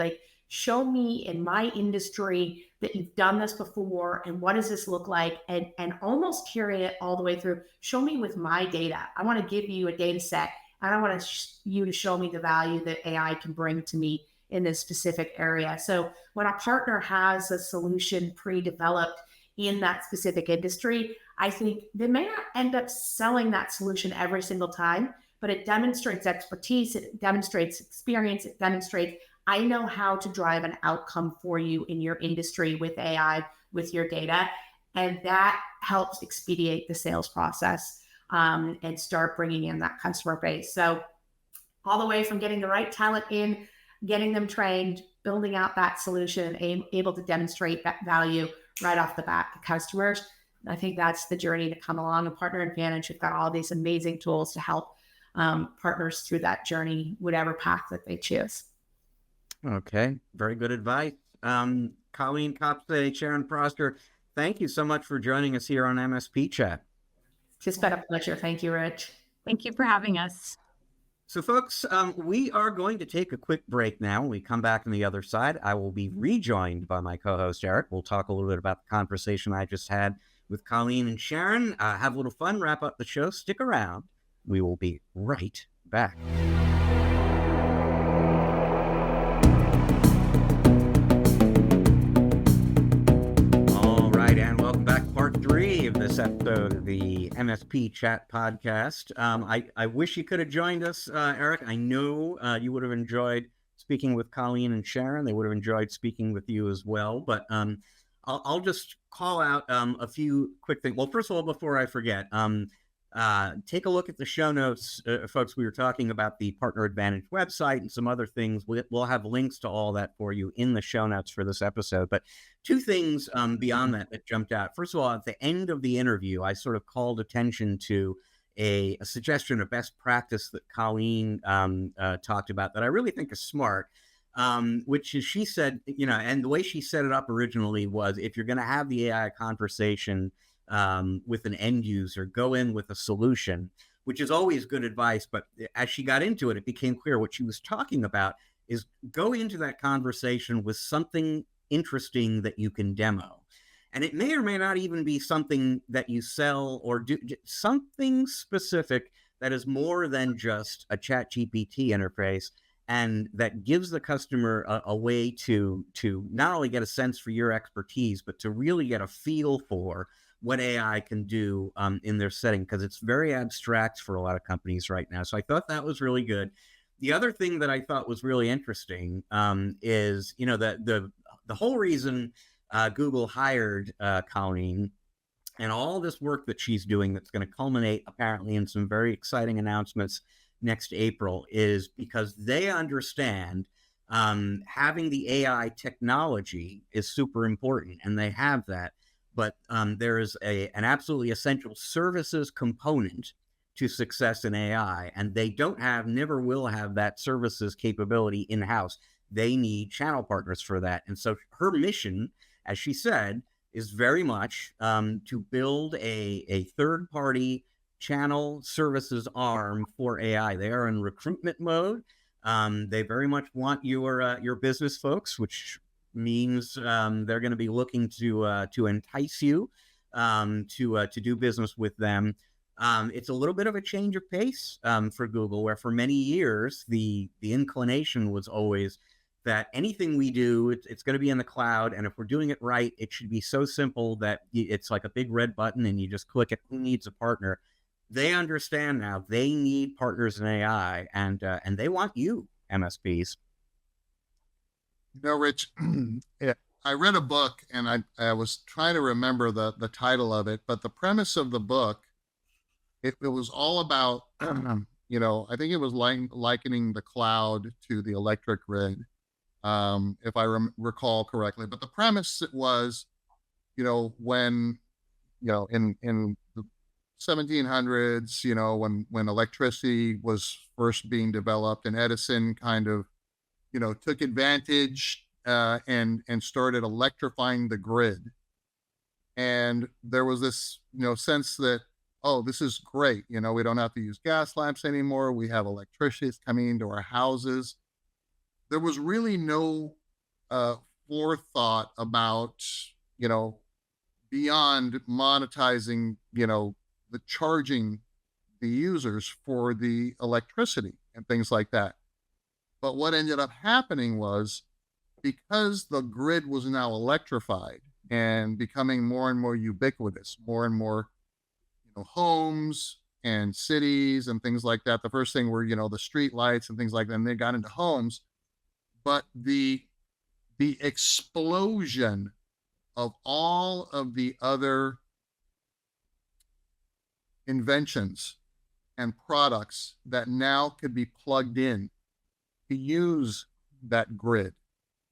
show me in my industry that you've done this before, and what does this look like, and almost carry it all the way through. Show me with my data. I want to give you a data set, and I want you to show me the value that AI can bring to me in this specific area. So when a partner has a solution pre-developed in that specific industry, I think they may not end up selling that solution every single time, but it demonstrates expertise, it demonstrates experience, it demonstrates, I know how to drive an outcome for you in your industry with AI, with your data. And that helps expedite the sales process and start bringing in that customer base. So all the way from getting the right talent in, getting them trained, building out that solution, able to demonstrate that value right off the bat to customers. I think that's the journey to come along. A Partner Advantage, we've got all these amazing tools to help partners through that journey, whatever path that they choose. Okay, very good advice. Colleen Kapase, Sharon Prosser, thank you so much for joining us here on MSP Chat. It's been a pleasure. Thank you, Rich. Thank you for having us. So folks, we are going to take a quick break now. When we come back on the other side, I will be rejoined by my co-host, Eric. We'll talk a little bit about the conversation I just had with Colleen and Sharon. Have a little fun, wrap up the show. Stick around. We will be right back. All right, and welcome back to part 3 of this episode of the MSP Chat podcast. I wish you could have joined us, Eric. I know you would have enjoyed speaking with Colleen and Sharon. They would have enjoyed speaking with you as well. But I'll just call out a few quick things. Well, first of all, before I forget, take a look at the show notes, folks. We were talking about the Partner Advantage website and some other things. We'll have links to all that for you in the show notes for this episode. But 2 things beyond that jumped out. First of all, at the end of the interview, I sort of called attention to a suggestion of best practice that Colleen talked about that I really think is smart, which is, she said, and the way she set it up originally was, if you're going to have the AI conversation with an end user, go in with a solution, which is always good advice. But as she got into it, it became clear what she was talking about is go into that conversation with something interesting that you can demo. And it may or may not even be something that you sell, or do something specific that is more than just a chat GPT interface, and that gives the customer a way to not only get a sense for your expertise, but to really get a feel for what AI can do in their setting, because it's very abstract for a lot of companies right now. So I thought that was really good. The other thing that I thought was really interesting is, that the whole reason Google hired Colleen, and all this work that she's doing that's going to culminate apparently in some very exciting announcements next April, is because they understand having the AI technology is super important, and they have that. But there is an absolutely essential services component to success in AI, and they don't have, never will have, that services capability in-house. They need channel partners for that. And so her mission, as she said, is very much to build a third-party channel services arm for AI. They are in recruitment mode. They very much want your business folks, which means they're going to be looking to entice you to do business with them. It's a little bit of a change of pace for Google, where for many years the inclination was always that anything we do, it's going to be in the cloud, and if we're doing it right, it should be so simple that it's like a big red button and you just click it. Who needs a partner? They understand now they need partners in AI, and they want you, MSPs. Rich, I read a book, and I was trying to remember the title of it, but the premise of the book, it was all about, I think it was likening the cloud to the electric grid, if I recall correctly. But the premise was, when, in the 1700s, when electricity was first being developed, and Edison kind of, took advantage and started electrifying the grid. And there was this, sense that, oh, this is great. We don't have to use gas lamps anymore. We have electricity coming into our houses. There was really no forethought about, beyond monetizing, the charging the users for the electricity and things like that. But what ended up happening was, because the grid was now electrified and becoming more and more ubiquitous, more and more, homes and cities and things like that. The first thing were, the street lights and things like that, and they got into homes. But the explosion of all of the other inventions and products that now could be plugged in to use that grid,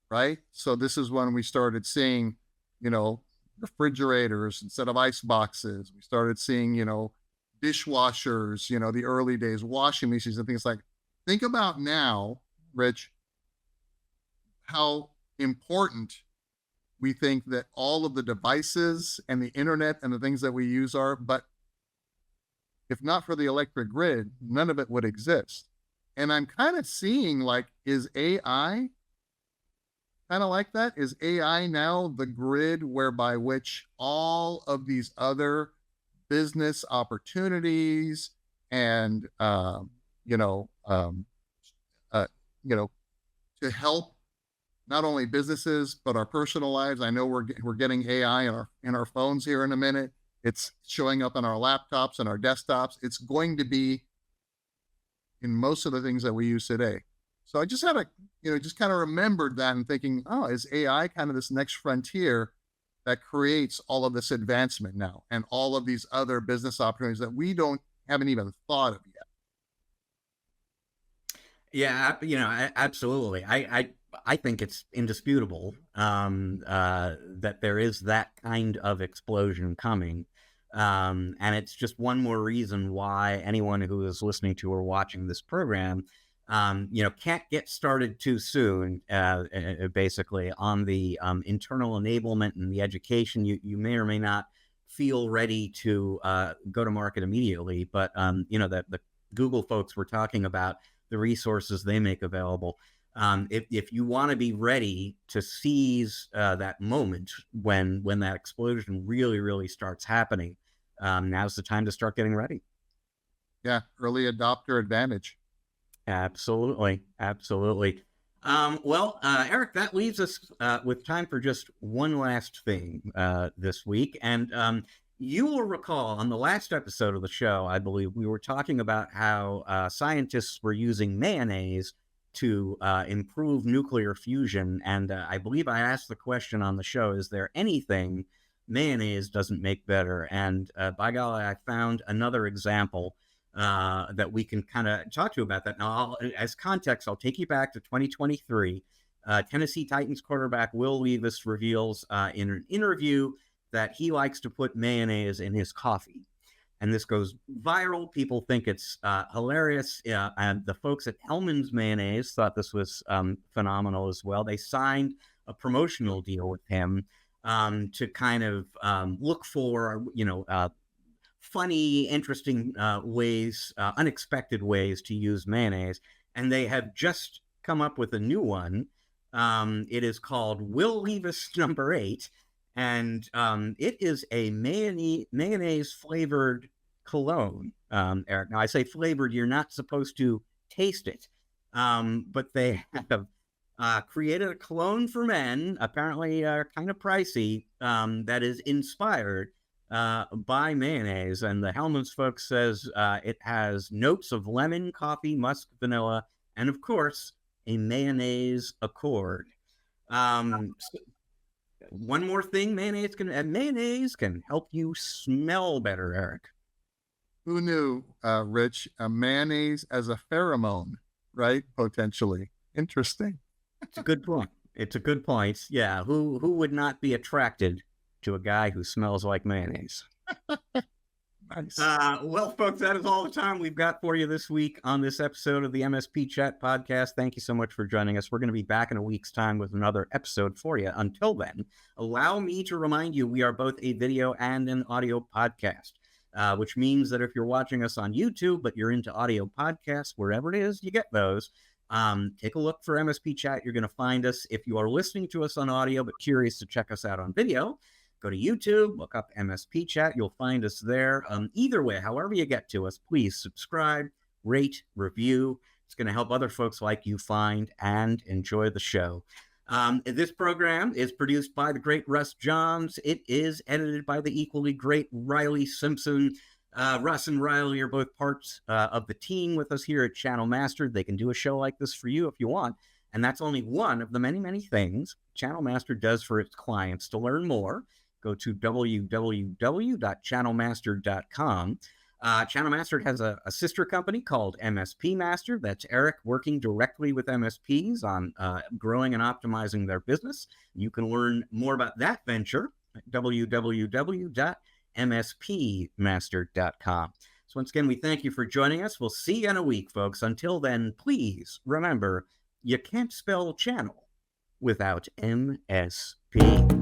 right? So this is when we started seeing, refrigerators instead of ice boxes. We started seeing, dishwashers, the early days, washing machines and things like. Think about now, Rich, how important we think that all of the devices and the internet and the things that we use are, but if not for the electric grid, none of it would exist. And I'm kind of seeing, like, is AI kind of like that? Is AI now the grid whereby which all of these other business opportunities and, to help not only businesses, but our personal lives? I know we're getting AI in our phones here in a minute. It's showing up on our laptops and our desktops. It's going to be in most of the things that we use today. So I just had just kind of remembered that and thinking, oh, is AI kind of this next frontier that creates all of this advancement now and all of these other business opportunities that we haven't even thought of yet? Yeah, absolutely. I think it's indisputable that there is that kind of explosion coming. And it's just one more reason why anyone who is listening to or watching this program, can't get started too soon, basically, on the internal enablement and the education. You may or may not feel ready to go to market immediately, but, that the Google folks were talking about the resources they make available. If you want to be ready to seize that moment when that explosion really, really starts happening, now's the time to start getting ready. Yeah, early adopter advantage. Absolutely. Absolutely. Eric, that leaves us with time for just one last thing this week. And you will recall on the last episode of the show, I believe, we were talking about how scientists were using mayonnaise to improve nuclear fusion. And I believe I asked the question on the show, is there anything mayonnaise doesn't make better? And by golly, I found another example that we can kind of talk to about that. Now, as context, I'll take you back to 2023. Tennessee Titans quarterback Will Levis reveals in an interview that he likes to put mayonnaise in his coffee. And this goes viral. People think it's hilarious. And the folks at Hellmann's Mayonnaise thought this was phenomenal as well. They signed a promotional deal with him to kind of look for, funny, interesting ways, unexpected ways to use mayonnaise. And they have just come up with a new one. It is called Will Levis Number 8. And it is a mayonnaise flavored cologne, Eric. Now, I say flavored, you're not supposed to taste it. But they have created a cologne for men, apparently kind of pricey, that is inspired by mayonnaise. And the Hellmann's folks says it has notes of lemon, coffee, musk, vanilla, and of course, a mayonnaise accord. One more thing, mayonnaise can help you smell better, Eric. Who knew, Rich, a mayonnaise as a pheromone, right? Potentially. Interesting. It's a good point. It's a good point. Yeah. Who would not be attracted to a guy who smells like mayonnaise? Nice. Well, folks, that is all the time we've got for you this week on this episode of the MSP Chat Podcast. Thank you so much for joining us. We're going to be back in a week's time with another episode for you. Until then, allow me to remind you we are both a video and an audio podcast, which means that if you're watching us on YouTube, but you're into audio podcasts, wherever it is you get those, take a look for MSP Chat. You're going to find us. If you are listening to us on audio but curious to check us out on video, go to YouTube, look up MSP Chat. You'll find us there. Either way, however you get to us, please subscribe, rate, review. It's going to help other folks like you find and enjoy the show. This program is produced by the great Russ Johns. It is edited by the equally great Riley Simpson. Russ and Riley are both parts of the team with us here at Channel Master. They can do a show like this for you if you want. And that's only one of the many, many things Channel Master does for its clients. To learn more, go to www.channelmaster.com. Channel Master has a sister company called MSP Master. That's Eric working directly with MSPs on growing and optimizing their business. You can learn more about that venture at www.mspmaster.com. So once again, we thank you for joining us. We'll see you in a week, folks. Until then, please remember, you can't spell channel without MSP.